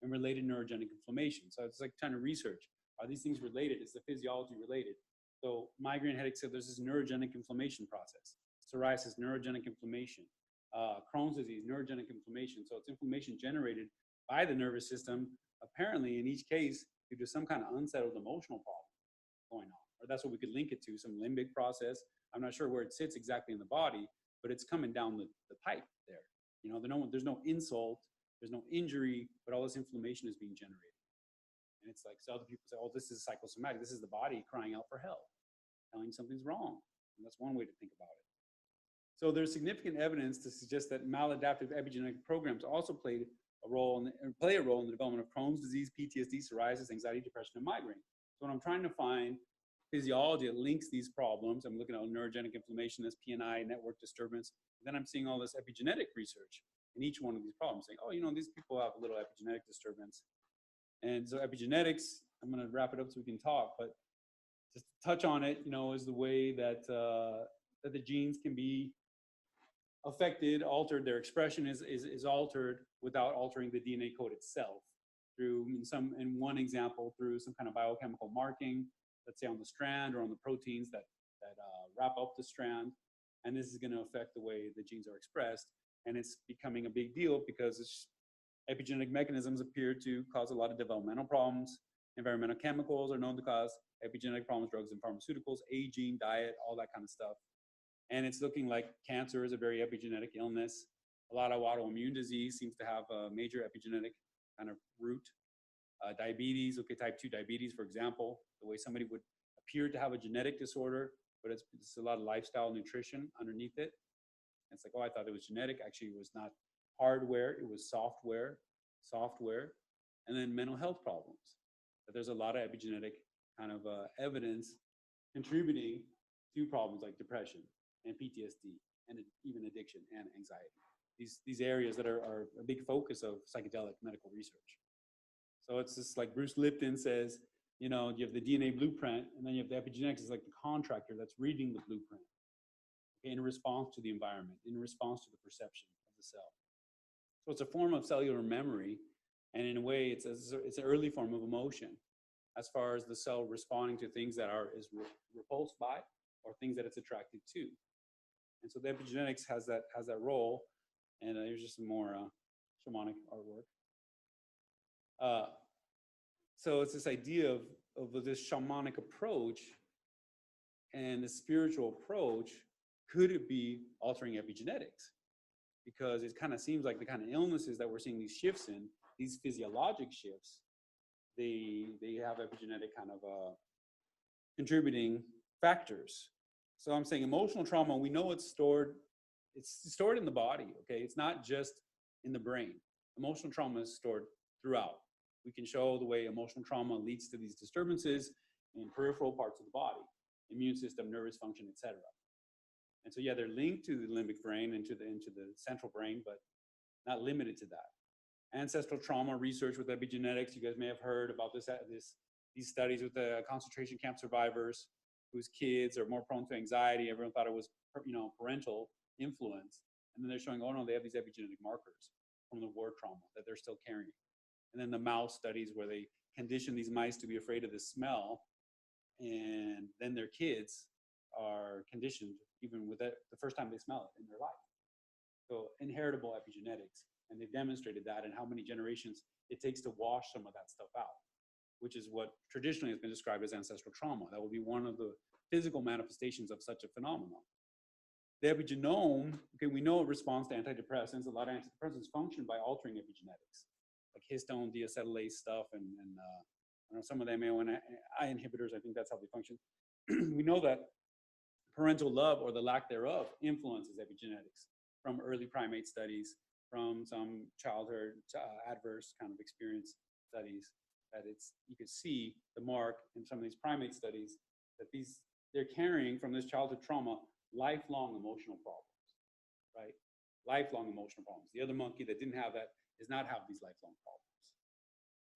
and related neurogenic inflammation. So it's like trying to research, are these things related? Is the physiology related? So migraine headache said there's this neurogenic inflammation process. Psoriasis, neurogenic inflammation. Crohn's disease, neurogenic inflammation. So it's inflammation generated by the nervous system, apparently in each case due to some kind of unsettled emotional problem going on. Or that's what we could link it to, some limbic process. I'm not sure where it sits exactly in the body, but it's coming down the pipe there. You know, there's no insult, there's no injury, but all this inflammation is being generated. And it's like, so other people say, oh, this is psychosomatic. This is the body crying out for help, telling you something's wrong. And that's one way to think about it. So there's significant evidence to suggest that maladaptive epigenetic programs also play a role in the development of Crohn's disease, PTSD, psoriasis, anxiety, depression, and migraine. So when I'm trying to find physiology that links these problems, I'm looking at neurogenic inflammation, this PNI network disturbance, and then I'm seeing all this epigenetic research in each one of these problems, saying, oh, you know, these people have a little epigenetic disturbance. And so epigenetics, I'm going to wrap it up so we can talk, but just to touch on it, you know, is the way that that the genes can be affected, altered, their expression is altered without altering the DNA code itself through, in one example, through some kind of biochemical marking, let's say on the strand or on the proteins that wrap up the strand. And this is going to affect the way the genes are expressed. And it's becoming a big deal because epigenetic mechanisms appear to cause a lot of developmental problems. Environmental chemicals are known to cause epigenetic problems, drugs and pharmaceuticals, aging, diet, all that kind of stuff. And it's looking like cancer is a very epigenetic illness. A lot of autoimmune disease seems to have a major epigenetic kind of root. Diabetes, okay, type 2 diabetes, for example, the way somebody would appear to have a genetic disorder, but it's a lot of lifestyle nutrition underneath it. And it's like, oh, I thought it was genetic. Actually, it was not hardware, it was software. And then mental health problems. But there's a lot of epigenetic kind of evidence contributing to problems like depression and PTSD and even addiction and anxiety. These areas that are a big focus of psychedelic medical research. So it's just like Bruce Lipton says, you know, you have the DNA blueprint, and then you have the epigenetics is like the contractor that's reading the blueprint, okay, in response to the environment, in response to the perception of the cell. So it's a form of cellular memory, and in a way, it's an early form of emotion, as far as the cell responding to things that is repulsed by or things that it's attracted to. And so the epigenetics has that role. And here's just some more shamanic artwork. So it's this idea of this shamanic approach and the spiritual approach. Could it be altering epigenetics? Because it kind of seems like the kind of illnesses that we're seeing these shifts in, these physiologic shifts, they have epigenetic kind of contributing factors. So I'm saying emotional trauma, we know it's stored in the body, okay? It's not just in the brain. Emotional trauma is stored throughout. We can show the way emotional trauma leads to these disturbances in peripheral parts of the body, immune system, nervous function, etc. And so, yeah, they're linked to the limbic brain and into the central brain, but not limited to that. Ancestral trauma research with epigenetics, you guys may have heard about these studies with the concentration camp survivors whose kids are more prone to anxiety. Everyone thought it was, you know, parental influence. And then they're showing, oh no, they have these epigenetic markers from the war trauma that they're still carrying. And then the mouse studies where they condition these mice to be afraid of the smell and then their kids are conditioned even with it the first time they smell it in their life. So inheritable epigenetics, and they've demonstrated that and how many generations it takes to wash some of that stuff out, which is what traditionally has been described as ancestral trauma. That would be one of the physical manifestations of such a phenomenon. The epigenome, okay, we know it responds to antidepressants. A lot of antidepressants function by altering epigenetics, like histone deacetylase stuff, and I know some of them I inhibitors. I think that's how they function. We know that parental love or the lack thereof influences epigenetics from early primate studies, from some childhood adverse kind of experience studies, that you could see the mark in some of these primate studies that they're carrying from this childhood trauma lifelong emotional problems, right? Lifelong emotional problems. The other monkey that didn't have that does not have these lifelong problems.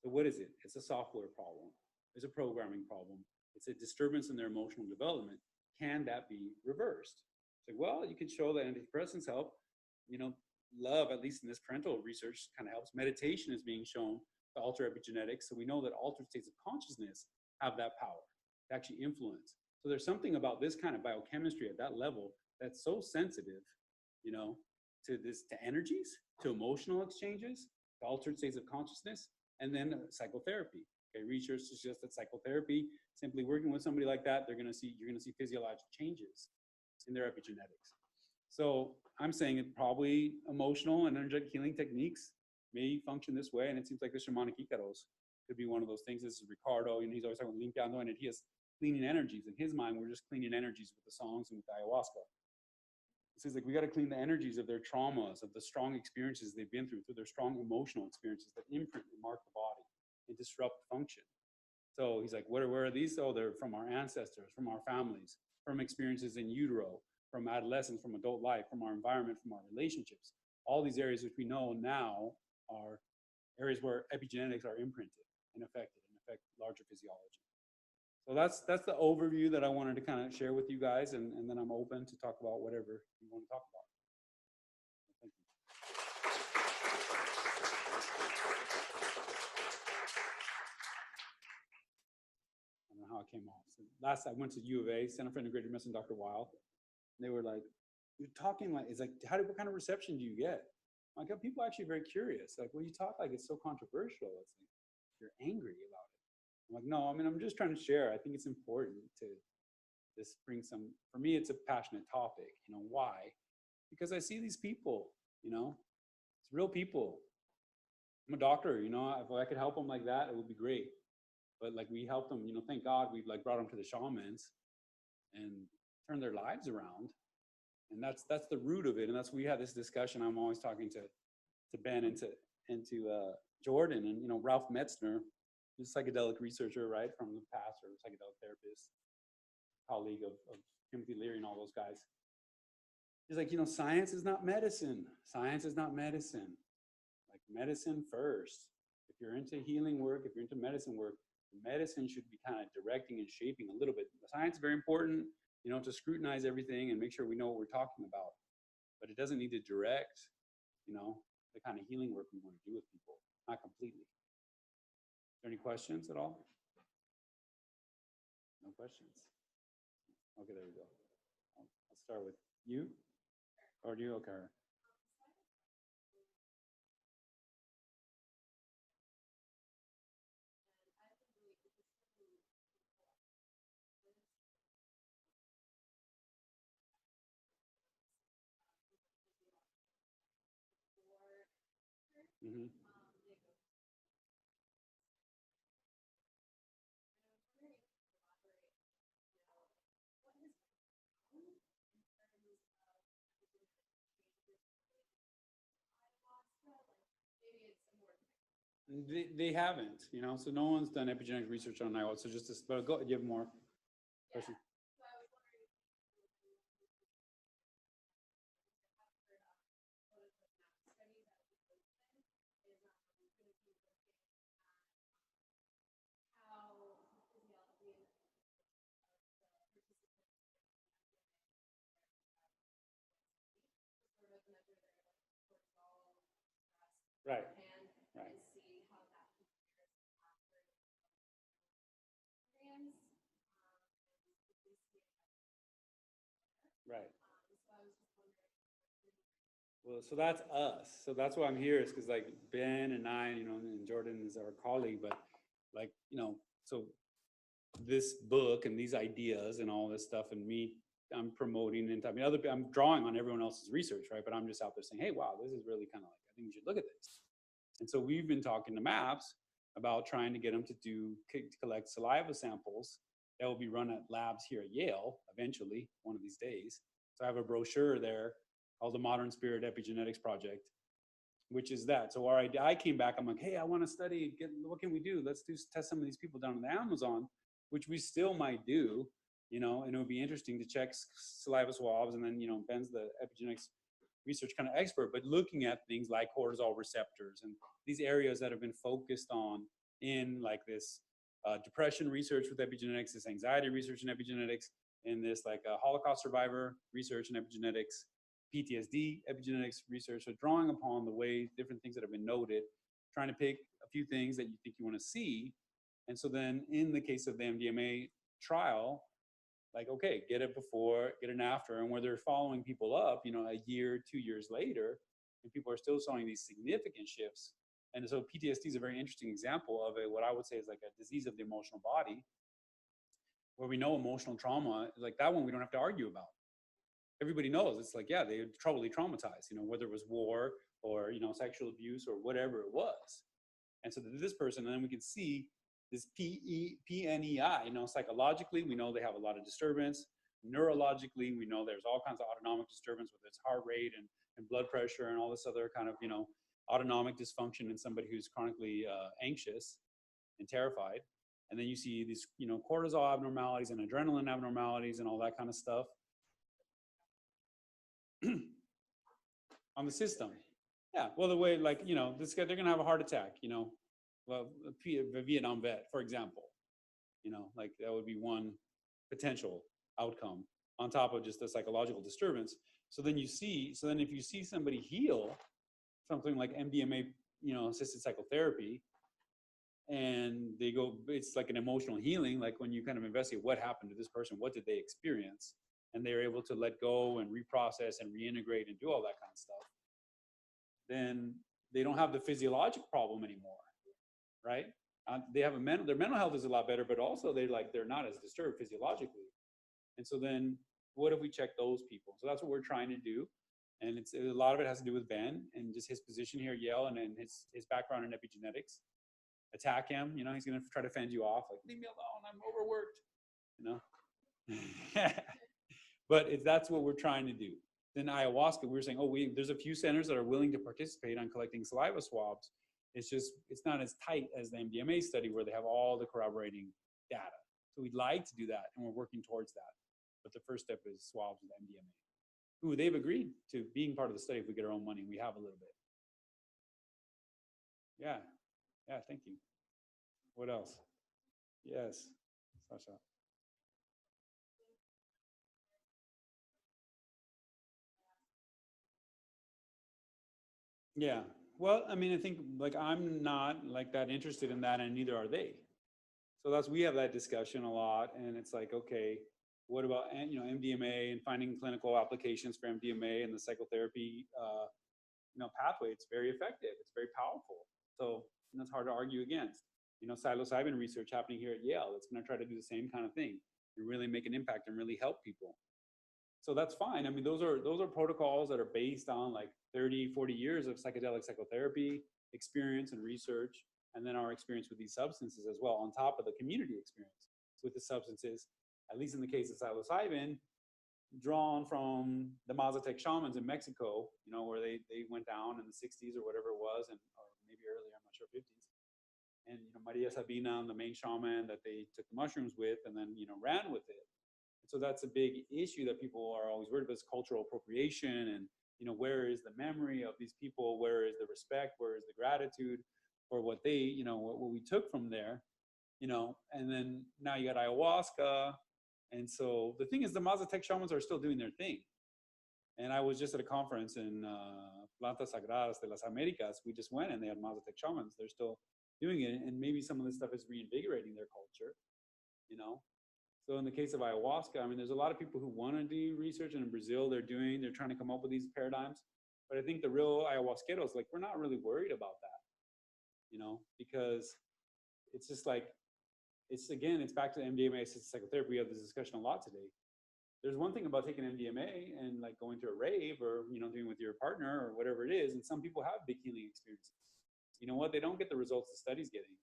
So what is it? It's a software problem. It's a programming problem. It's a disturbance in their emotional development. Can that be reversed? It's like, well, you can show that antidepressants help. Love, at least in this parental research, kind of helps. Meditation is being shown to alter epigenetics. So we know that altered states of consciousness have that power to actually influence. So there's something about this kind of biochemistry at that level that's so sensitive, to energies, to emotional exchanges, to altered states of consciousness, and then psychotherapy. Okay, research suggests that psychotherapy, simply working with somebody like that, you're going to see physiological changes in their epigenetics. So I'm saying it probably emotional and energetic healing techniques may function this way, and it seems like the shamanic Icaros could be one of those things. This is Ricardo, and he's always talking about limpiando energías, cleaning energies. In his mind, we're just cleaning energies with the songs and with the ayahuasca. It says, like, we got to clean the energies of their traumas, of the strong experiences they've been through their strong emotional experiences that imprint and mark the body and disrupt function. So he's like, where are these? Oh, they're from our ancestors, from our families, from experiences in utero, from adolescence, from adult life, from our environment, from our relationships. All these areas which we know now are areas where epigenetics are imprinted and affect larger physiology. So that's the overview that I wanted to kind of share with you guys, and then I'm open to talk about whatever you want to talk about. Thank you. I don't know how it came off. So last I went to U of A, Center for Integrated Medicine, Dr. Weil. And they were like, you're talking like, it's like, what kind of reception do you get? Like, people are actually very curious. Like, well, you talk like it's so controversial. It's like, you're angry about it. I'm like, no, I mean, I'm just trying to share. I think it's important to just bring some, for me, it's a passionate topic. Why? Because I see these people, it's real people. I'm a doctor, if I could help them like that, it would be great. But like, we helped them, thank God we like brought them to the shamans and turn their lives around. And that's the root of it. And that's, we had this discussion. I'm always talking to Ben and to Jordan, and Ralph Metzner, who's a psychedelic researcher, right, from the past, or psychedelic therapist, colleague of Timothy Leary and all those guys. He's like, science is not medicine. Science is not medicine. Like, medicine first. If you're into healing work, if you're into medicine work, medicine should be kind of directing and shaping a little bit. The science is very important, to scrutinize everything and make sure we know what we're talking about. But it doesn't need to direct, the kind of healing work we want to do with people. Not completely. Is there any questions at all? No questions. Okay, there we go. I'll start with you. Or do you? Okay. Mm-hmm. They haven't, so no one's done epigenetic research on ayahuasca. So just this, but go, you have more questions? Right. Right. Right. Well, so that's us. So that's why I'm here, is because like Ben and I, you know, and Jordan is our colleague, but like, you know, so this book and these ideas and all this stuff, and me, I'm promoting, and I mean, I'm drawing on everyone else's research, right? But I'm just out there saying, hey, wow, this is really kind of like, I think you should look at this. And so we've been talking to MAPS about trying to get them to collect saliva samples that will be run at labs here at Yale eventually, one of these days. So I have a brochure there called the Modern Spirit Epigenetics Project, which is that. So I came back, I'm like, hey, I want to study, what can we do? Let's test some of these people down in the Amazon, which we still might do, you know, and it would be interesting to check saliva swabs. And then, you know, Ben's the epigenetics research kind of expert, but looking at things like cortisol receptors and these areas that have been focused on in like this depression research with epigenetics, this anxiety research in epigenetics, and this like Holocaust survivor research in epigenetics, PTSD epigenetics research. So drawing upon the way different things that have been noted, trying to pick a few things that you think you want to see. And so then in the case of the MDMA trial, like, okay, get it before, get an after, and where they're following people up, you know, a year, 2 years later, and people are still showing these significant shifts. And so PTSD is a very interesting example of what I would say is like a disease of the emotional body, where we know emotional trauma, like that one we don't have to argue about. Everybody knows it's like, yeah, they were troubly traumatized, you know, whether it was war or, you know, sexual abuse or whatever it was. And so this person, and then we can see this PNEI, you know, psychologically, we know they have a lot of disturbance. Neurologically, we know there's all kinds of autonomic disturbance, whether it's heart rate and blood pressure and all this other kind of, you know, autonomic dysfunction in somebody who's chronically anxious and terrified. And then you see these, you know, cortisol abnormalities and adrenaline abnormalities and all that kind of stuff on the system. Yeah, well, the way, like, you know, this guy, they're gonna have a heart attack, you know, well, a Vietnam vet, for example, you know, like that would be one potential outcome on top of just the psychological disturbance. So then if you see somebody heal something like MDMA, you know, assisted psychotherapy, and they go, it's like an emotional healing, like when you kind of investigate what happened to this person, what did they experience, and they're able to let go and reprocess and reintegrate and do all that kind of stuff, then they don't have the physiologic problem anymore, right? They have their mental health is a lot better, but also they're not as disturbed physiologically. And so then what if we check those people? So that's what we're trying to do. And it's a lot of it has to do with Ben and just his position here at Yale, and then his background in epigenetics. Attack him, you know, he's going to try to fend you off, like, leave me alone, I'm overworked, you know. But that's what we're trying to do. Then ayahuasca, we were saying, there's a few centers that are willing to participate on collecting saliva swabs. It's not as tight as the MDMA study where they have all the corroborating data. So we'd like to do that, and we're working towards that. But the first step is swabs with MDMA. They've agreed to being part of the study if we get our own money. We have a little bit. Yeah, thank you. What else? Yes, Sasha. Yeah. Well, I mean, I think like I'm not like that interested in that, and neither are they. So we have that discussion a lot, and it's like, okay, what about, you know, MDMA and finding clinical applications for MDMA and the psychotherapy, you know, pathway? It's very effective. It's very powerful. So that's hard to argue against. You know, Psilocybin research happening here at Yale. It's going to try to do the same kind of thing and really make an impact and really help people. So that's fine. I mean, those are protocols that are based on like 30, 40 years of psychedelic psychotherapy experience and research, and then our experience with these substances as well, on top of the community experience with the substances, at least in the case of psilocybin, drawn from the Mazatec shamans in Mexico, you know, where they went down in the 60s or whatever it was, or maybe earlier, I'm not sure, 50s. And, you know, Maria Sabina, the main shaman that they took the mushrooms with and then, you know, ran with it. So that's a big issue that people are always worried about, is cultural appropriation, and, you know, where is the memory of these people? Where is the respect? Where is the gratitude for what they, you know, what we took from there, you know? And then now you got ayahuasca. And so the thing is, the Mazatec shamans are still doing their thing. And I was just at a conference in Plantas Sagradas de las Americas. We just went, and they had Mazatec shamans. They're still doing it. And maybe some of this stuff is reinvigorating their culture, you know? So in the case of ayahuasca, I mean, there's a lot of people who want to do research, and in Brazil, they're trying to come up with these paradigms. But I think the real ayahuasqueros, like, we're not really worried about that, you know, because it's just like, it's back to MDMA-assisted psychotherapy. We have this discussion a lot today. There's one thing about taking MDMA and like going to a rave or, you know, doing with your partner or whatever it is. And some people have big healing experiences. You know what? They don't get the results the study's getting.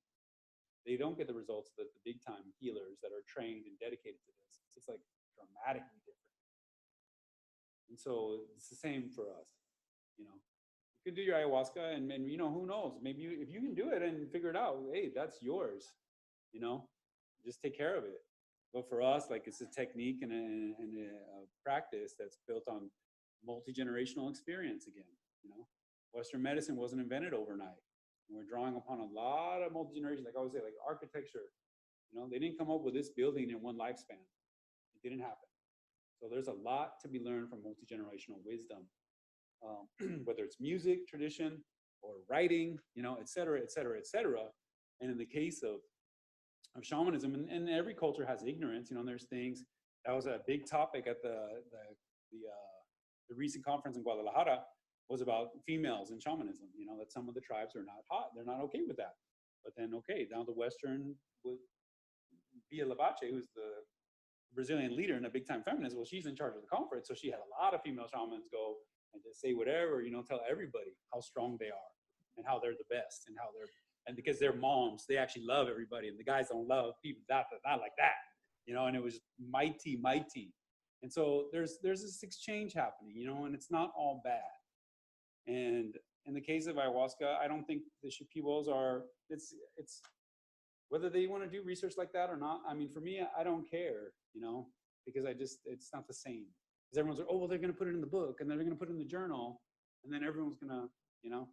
They don't get the results that the big time healers that are trained and dedicated to this. It's like dramatically different. And so it's the same for us. You know, you could do your ayahuasca and you know, who knows? Maybe if you can do it and figure it out, hey, that's yours. You know, just take care of it. But for us, like, it's a technique and a practice that's built on multi-generational experience again. You know, Western medicine wasn't invented overnight. And we're drawing upon a lot of multi-generations, like I always say, like architecture. You know, they didn't come up with this building in one lifespan. It didn't happen. So there's a lot to be learned from multi-generational wisdom, whether it's music, tradition, or writing, you know, et cetera, et cetera, et cetera. And in the case of shamanism, and every culture has ignorance, you know, there's things, that was a big topic at the recent conference in Guadalajara, was about females in shamanism, you know, that some of the tribes are not hot, they're not okay with that. But then, okay, down the Western, with Bia Labache, who's the Brazilian leader and a big time feminist, well, she's in charge of the conference, so she had a lot of female shamans go and just say whatever, you know, tell everybody how strong they are and how they're the best and how they're, and because they're moms, they actually love everybody, and the guys don't love people not like that, you know. And it was mighty. And so there's this exchange happening, you know, and it's not all bad. And in the case of ayahuasca, I don't think the peoples are, it's whether they want to do research like that or not. I mean, for me, I don't care, you know, because it's not the same. Because everyone's like, oh, well, they're going to put it in the book, and then they're going to put it in the journal, and then everyone's going to, you know,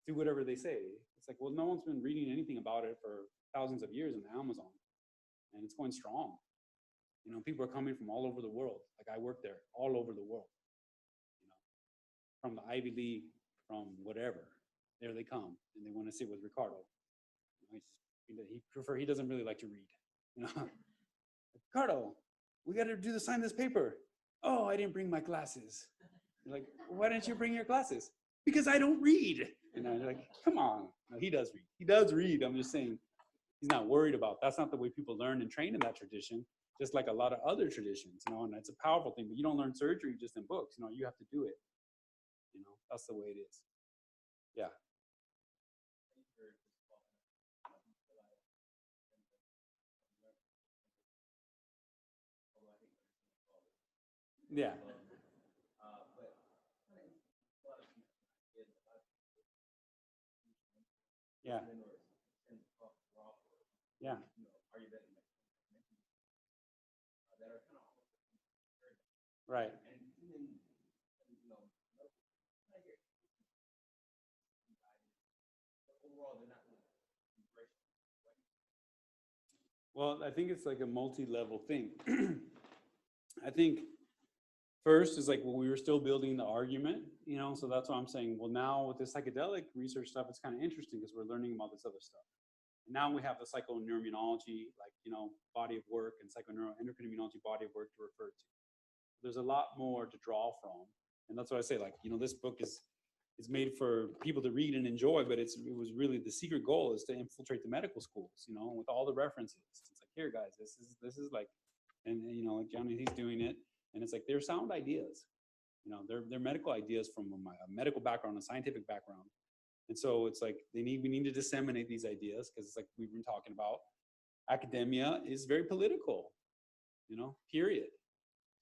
do whatever they say. It's like, well, no one's been reading anything about it for thousands of years in the Amazon, and it's going strong. You know, people are coming from all over the world. Like, I work there, all over the world. You know, from the Ivy League, from whatever, there they come, and they want to sit with Ricardo. You know, he doesn't really like to read. You know, Ricardo, we got to do sign this paper. Oh, I didn't bring my glasses. You're like, why didn't you bring your glasses? Because I don't read. You know, you're like, come on. No, he does read. He does read. I'm just saying, he's not worried about. That's not the way people learn and train in that tradition. Just like a lot of other traditions, you know, and it's a powerful thing. But you don't learn surgery just in books. You know, you have to do it. You know, that's the way it is. Yeah. Yeah. Yeah. Yeah. Right. Well, I think it's like a multi-level thing. I think first is like, well, we were still building the argument, you know, so that's why I'm saying, well, now with the psychedelic research stuff, it's kind of interesting because we're learning about this other stuff. And now we have the psychoneuroimmunology, like, you know, body of work, and psychoneuroendocrine body of work to refer to. There's a lot more to draw from. And that's why I say, like, you know, this book is made for people to read and enjoy, but it was really, the secret goal is to infiltrate the medical schools, you know, with all the references. It's like, here, guys, this is like, and you know, like Johnny, he's doing it. And it's like, they're sound ideas, you know, they're medical ideas from a medical background, a scientific background. And so it's like, we need to disseminate these ideas, because it's like we've been talking about, academia is very political, you know, period.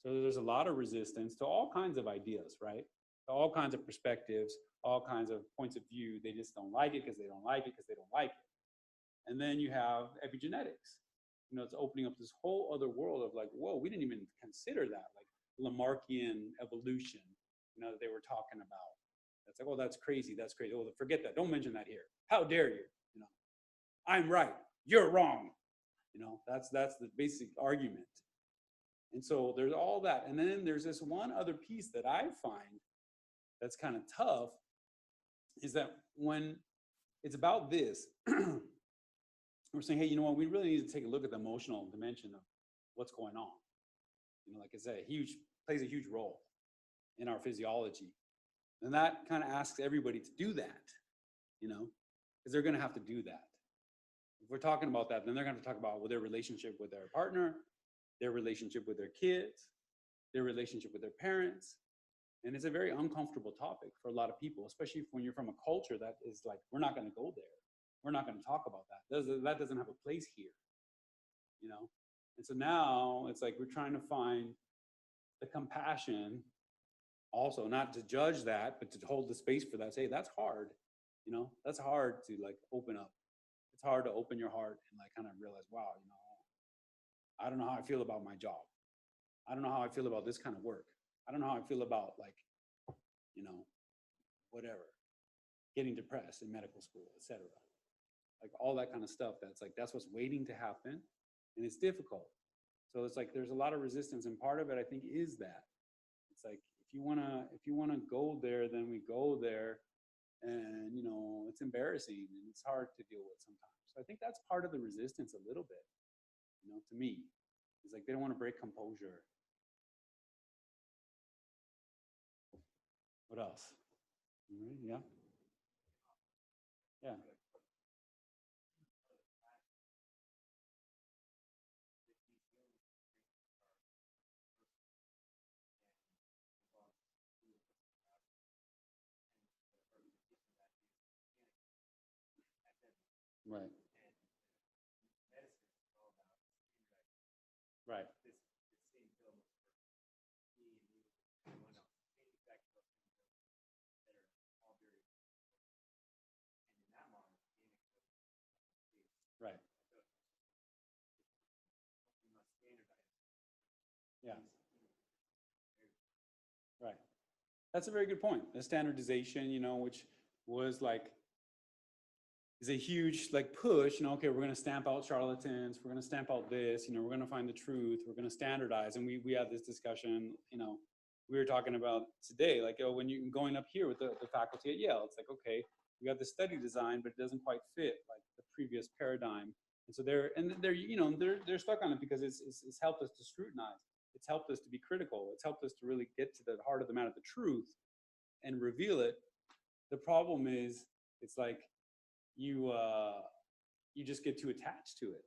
So there's a lot of resistance to all kinds of ideas, right? To all kinds of perspectives, all kinds of points of view. They just don't like it because they don't like it because they don't like it. And then you have epigenetics. You know, it's opening up this whole other world of like, whoa, we didn't even consider that, like Lamarckian evolution, you know, that they were talking about. It's like, oh, that's crazy. That's crazy. Oh, forget that. Don't mention that here. How dare you? You know, I'm right. You're wrong. You know, that's the basic argument. And so there's all that. And then there's this one other piece that I find that's kind of tough, is that when it's about this, we're saying, hey, you know what, we really need to take a look at the emotional dimension what's going on. You know, like I said, plays a huge role in our physiology. And that kind of asks everybody to do that, you know, because they're going to have to do that. If we're talking about that, then they're going to talk about their relationship with their partner, their relationship with their kids, their relationship with their parents. And it's a very uncomfortable topic for a lot of people, especially when you're from a culture that is like, we're not going to go there. We're not going to talk about that. That doesn't have a place here, you know? And so now it's like we're trying to find the compassion, also not to judge that, but to hold the space for that. Say, that's hard, you know? That's hard to like open up. It's hard to open your heart and like kind of realize, wow, you know, I don't know how I feel about my job. I don't know how I feel about this kind of work. I don't know how I feel about like, you know, whatever, getting depressed in medical school, etc. Like all that kind of stuff. That's what's waiting to happen, and it's difficult. So it's like there's a lot of resistance, and part of it I think is that it's like if you wanna go there, then we go there, and you know it's embarrassing and it's hard to deal with sometimes. So I think that's part of the resistance a little bit. You know, to me, it's like they don't want to break composure. What else? Yeah. Yeah. Right. Right. Right. Yeah. Right. That's a very good point. The standardization, you know, which was like, is a huge like push, you know, okay, we're going to stamp out charlatans. We're going to stamp out this, you know, we're going to find the truth. We're going to standardize. And we had this discussion, you know, we were talking about today, like, oh, when you're going up here with the faculty at Yale, it's like, okay, we got the study design, but it doesn't quite fit like the previous paradigm. And so they're you know, they're stuck on it because it's helped us to scrutinize. It's helped us to be critical. It's helped us to really get to the heart of the matter, the truth, and reveal it. The problem is, it's like you just get too attached to it.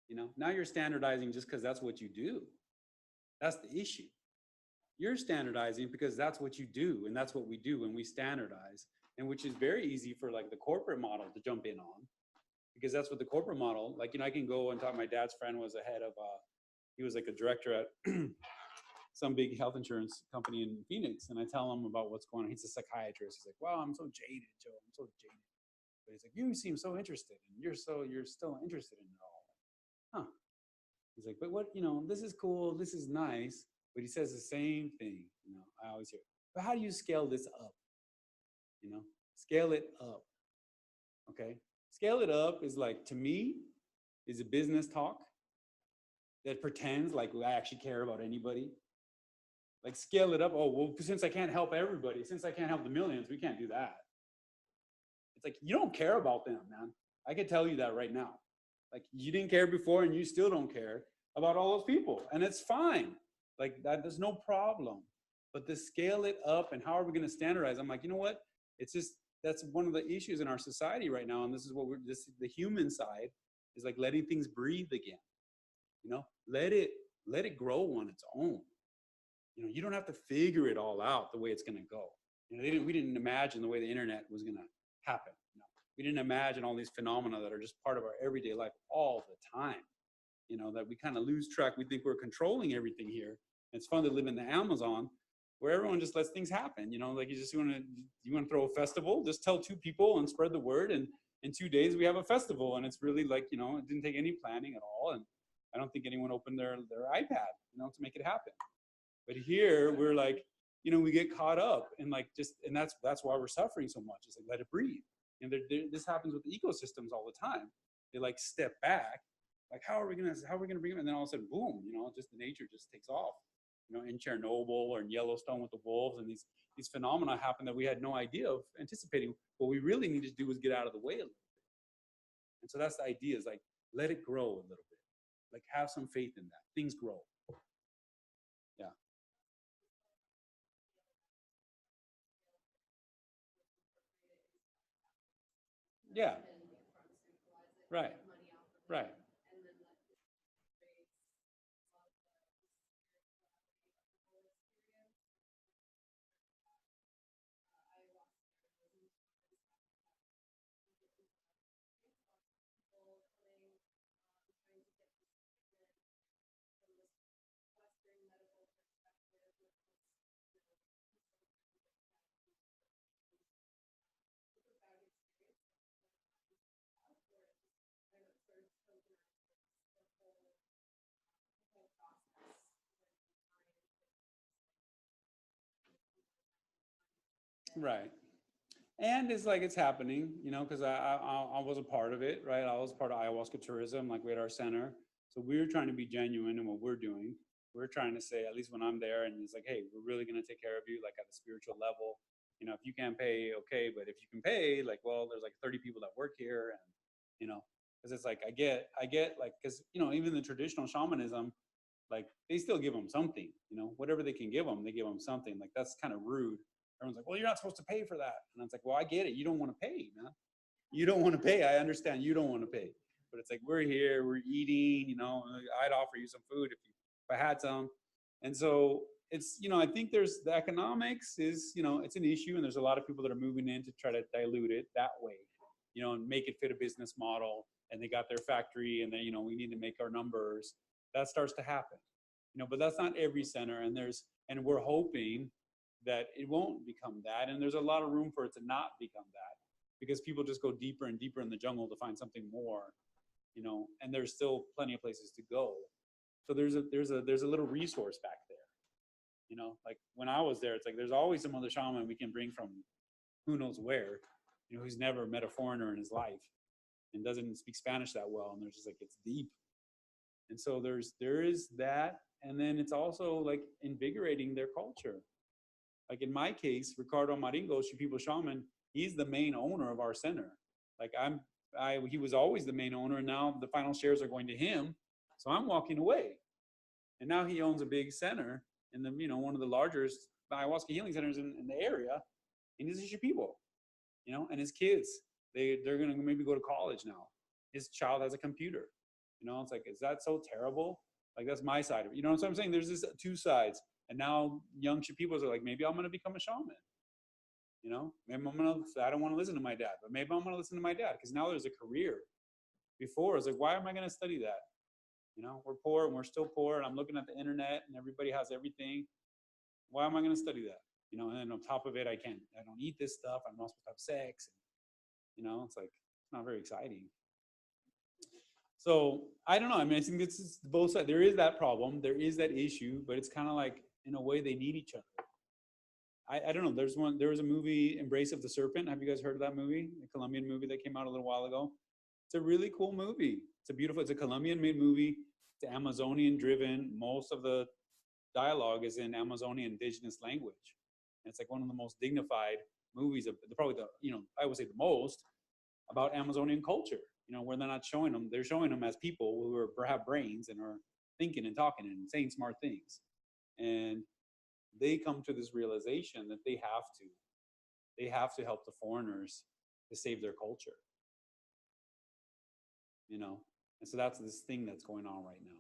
You know, now you're standardizing just because that's what you do. That's the issue. You're standardizing because that's what you do, and that's what we do when we standardize, and which is very easy for like the corporate model to jump in on, because that's what the corporate model, like, you know, I can go and talk. My dad's friend was a head of he was like a director at some big health insurance company in Phoenix, and I tell him about what's going on. He's a psychiatrist. He's like, wow, I'm so jaded, Joe. I'm so jaded. But he's like, you seem so interested, and you're still interested in it all. Huh. He's like, but what, you know, this is cool, this is nice. But he says the same thing, you know, I always hear, but how do you scale this up? You know, scale it up. Okay. Scale it up is like, to me, is a business talk that pretends like I actually care about anybody. Like, scale it up. Oh, well, since I can't help everybody, since I can't help the millions, we can't do that. It's like, you don't care about them, man. I can tell you that right now. Like, you didn't care before, and you still don't care about all those people, and it's fine. Like, that, there's no problem. But to scale it up, and how are we going to standardize? I'm like, you know what? It's just, that's one of the issues in our society right now, and this is what the human side is like, letting things breathe again. You know, let it grow on its own. You know, you don't have to figure it all out the way it's going to go. You know, we didn't imagine the way the internet was going to happen. You know, we didn't imagine all these phenomena that are just part of our everyday life all the time. You know, that we kind of lose track. We think we're controlling everything here. It's fun to live in the Amazon where everyone just lets things happen. You know, like you want to throw a festival, just tell 2 people and spread the word. And in 2 days we have a festival, and it's really like, you know, it didn't take any planning at all. And I don't think anyone opened their iPad, you know, to make it happen. But here we're like, you know, we get caught up and like and that's why we're suffering so much. It's like, let it breathe. And this happens with ecosystems all the time. They like step back, like, how are we gonna bring it? And then all of a sudden, boom, you know, just the nature just takes off. You know, in Chernobyl or in Yellowstone with the wolves, and these phenomena happen that we had no idea of anticipating. What we really need to do is get out of the way a little bit. And so that's the idea, is like, let it grow a little bit. Like, have some faith in that. Things grow. Yeah. Yeah. Right. Right. Right. And it's like it's happening, you know, because I was a part of it, right? I was part of ayahuasca tourism, like we had our center. So we were trying to be genuine in what we're doing. We're trying to say, at least when I'm there, and it's like, hey, we're really going to take care of you, like at the spiritual level. You know, if you can't pay, okay, but if you can pay, like, well, there's like 30 people that work here, and you know, because it's like I get, like, because you know, even the traditional shamanism, like they still give them something, you know, whatever they can give them, they give them something. Like that's kind of rude. Everyone's like, well, you're not supposed to pay for that. And it's like, well, I get it. You don't want to pay, man. You don't want to pay. I understand you don't want to pay. But it's like, we're here, we're eating, you know, I'd offer you some food if I had some. And so it's, you know, I think there's the economics is, you know, it's an issue. And there's a lot of people that are moving in to try to dilute it that way, you know, and make it fit a business model. And they got their factory and then, you know, we need to make our numbers. That starts to happen, you know, but that's not every center. And we're hoping that it won't become that. And there's a lot of room for it to not become that because people just go deeper and deeper in the jungle to find something more, you know, and there's still plenty of places to go. So there's a little resource back there, you know, like when I was there, it's like, there's always some other shaman we can bring from who knows where, you know, who's never met a foreigner in his life and doesn't speak Spanish that well. And there's just like, it's deep. And so there is that. And then it's also like invigorating their culture. Like in my case, Ricardo Maringo, Shipibo Shaman, he's the main owner of our center. Like he was always the main owner, and now the final shares are going to him. So I'm walking away, and now he owns a big center in the, you know, one of the largest ayahuasca healing centers in the area. And he's a Shipibo, you know, and his kids, they're gonna maybe go to college now. His child has a computer, you know. It's like, is that so terrible? Like that's my side of it, you know what I'm saying? There's this two sides. And now young Shipibos are like, maybe I'm going to become a shaman. You know, maybe I don't want to listen to my dad, but maybe I'm going to listen to my dad because now there's a career. Before, it's like, why am I going to study that? You know, we're poor and we're still poor. And I'm looking at the internet and everybody has everything. Why am I going to study that? You know, and then on top of it, I don't eat this stuff. I'm not supposed to have sex. You know, it's like, it's not very exciting. So I don't know. I mean, I think this is both sides. There is that problem. There is that issue, but it's kind of like, in a way, they need each other. I don't know. There was a movie, Embrace of the Serpent. Have you guys heard of that movie? A Colombian movie that came out a little while ago. It's a really cool movie. It's a Colombian-made movie. It's Amazonian-driven. Most of the dialogue is in Amazonian indigenous language. And it's like one of the most dignified movies, probably I would say the most, about Amazonian culture. You know, where they're not showing them, they're showing them as people who have brains and are thinking and talking and saying smart things. And they come to this realization that they have to help the foreigners to save their culture, you know. And so that's this thing that's going on right now.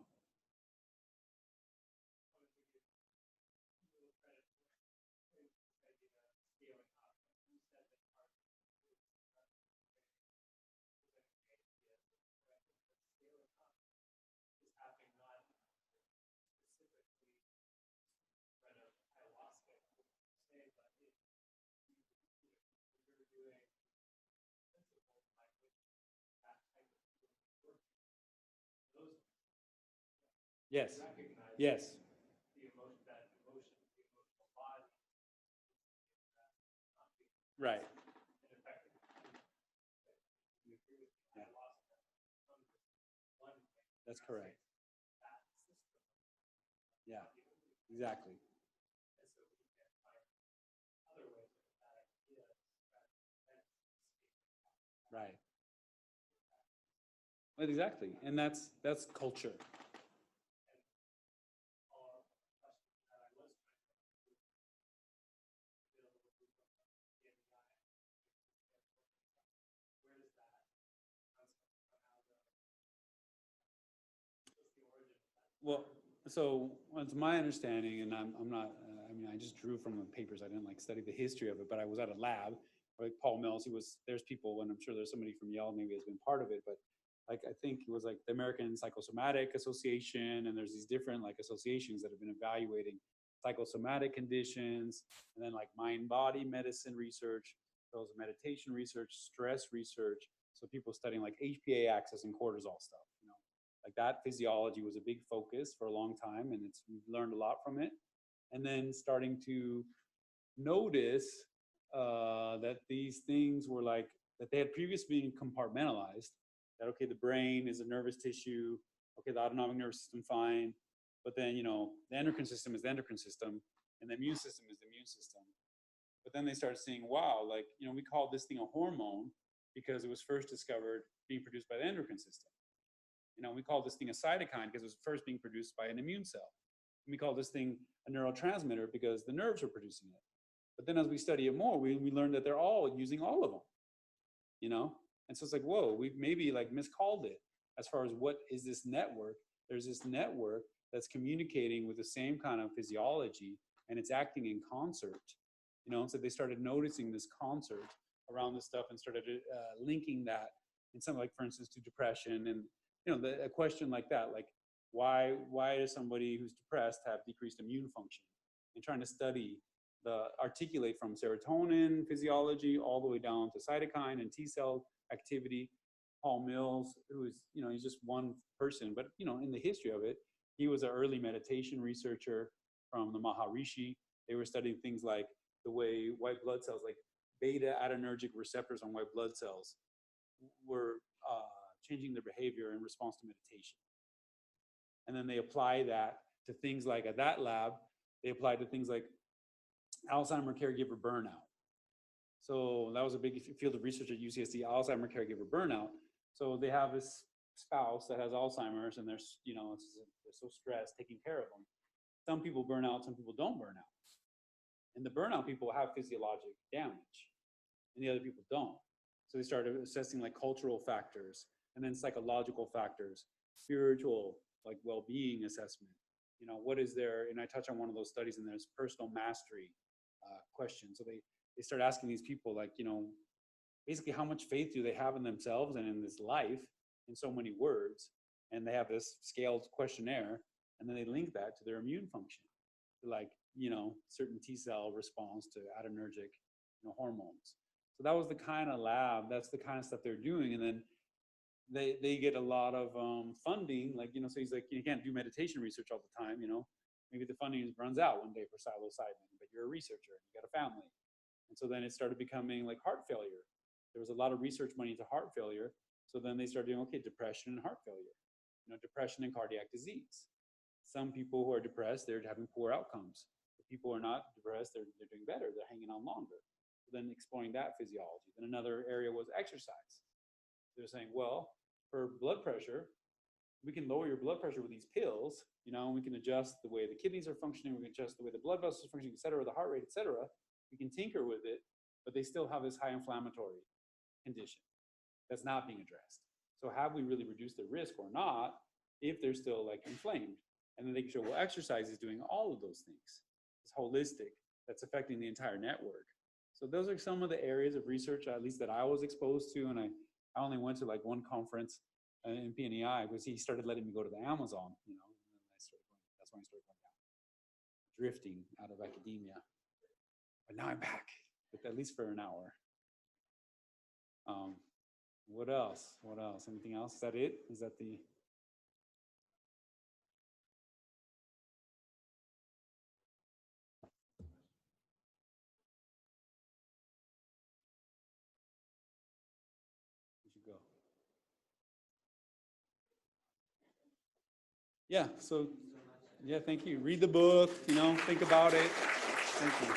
Yes. Yes. Right. Yeah. That's correct. Yeah. Exactly. Right. Exactly. And that's culture. Well, so it's my understanding, and I'm not, I mean, I just drew from the papers. I didn't like study the history of it, but I was at a lab, like Paul Mills, there's people, and I'm sure there's somebody from Yale maybe has been part of it, but like, I think it was like the American Psychosomatic Association, and there's these different like associations that have been evaluating psychosomatic conditions, and then like mind-body medicine research, those meditation research, stress research. So people studying like HPA axis and cortisol stuff, you know, like that physiology was a big focus for a long time, and we've learned a lot from it. And then starting to notice that these things were like, that they had previously been compartmentalized, that, okay, the brain is a nervous tissue, okay, the autonomic nervous system, fine. But then, you know, the endocrine system is the endocrine system, and the immune system is the immune system. But then they started seeing, wow, like, you know, we call this thing a hormone because it was first discovered being produced by the endocrine system. You know, we call this thing a cytokine because it was first being produced by an immune cell. And we call this thing a neurotransmitter because the nerves are producing it. But then as we study it more, we learn that they're all using all of them, you know? And so it's like, whoa, we've maybe like miscalled it as far as what is this network. There's this network that's communicating with the same kind of physiology, and it's acting in concert, you know? And so they started noticing this concert around this stuff and started linking that in some, like, for instance, to depression. And, you know, a question like that, like, why does somebody who's depressed have decreased immune function? And trying to study articulate from serotonin physiology all the way down to cytokine and T cell activity. Paul Mills, who is, you know, he's just one person, but, you know, in the history of it, he was an early meditation researcher from the Maharishi. They were studying things like the way white blood cells, like beta adrenergic receptors on white blood cells, were changing their behavior in response to meditation. And then they apply that to things like, at that lab, they applied to things like Alzheimer caregiver burnout. So that was a big field of research at UCSD, Alzheimer caregiver burnout. So they have this spouse that has Alzheimer's, and they're, you know, they're so stressed taking care of them. Some people burn out, some people don't burn out. And the burnout people have physiologic damage, and the other people don't. So they started assessing like cultural factors, and then psychological factors, spiritual, like well-being assessment. You know, what is there? And I touch on one of those studies, and there's personal mastery questions. So they start asking these people, like, you know, basically how much faith do they have in themselves and in this life, in so many words. And they have this scaled questionnaire, and then they link that to their immune function, like, you know, certain T cell response to adrenergic, you know, hormones. So that was the kind of lab, that's the kind of stuff they're doing. And then they get a lot of funding, like, you know, so he's like, you can't do meditation research all the time, you know, maybe the funding runs out one day for psilocybin, but you're a researcher and you got a family. And so then it started becoming like heart failure. There was a lot of research money into heart failure. So then they started doing, okay, depression and heart failure, you know, depression and cardiac disease. Some people who are depressed, they're having poor outcomes. The people who are not depressed, they're doing better, they're hanging on longer. So then exploring that physiology. Then another area was exercise. They're saying, well, for blood pressure, we can lower your blood pressure with these pills, you know, we can adjust the way the kidneys are functioning, we can adjust the way the blood vessels are functioning, et cetera, the heart rate, et cetera. We can tinker with it, but they still have this high inflammatory condition that's not being addressed. So have we really reduced the risk or not if they're still like inflamed? And then they can show, well, exercise is doing all of those things. It's holistic, that's affecting the entire network. So those are some of the areas of research, at least that I was exposed to. And I only went to like one conference in PNEI because he started letting me go to the Amazon, you know, and then that's when I started going down, drifting out of academia. But now I'm back, at least for an hour. What else? What else? Anything else? Is that it? Is that the... Go. Yeah, so, yeah, thank you. Read the book, you know, think about it. Thank you.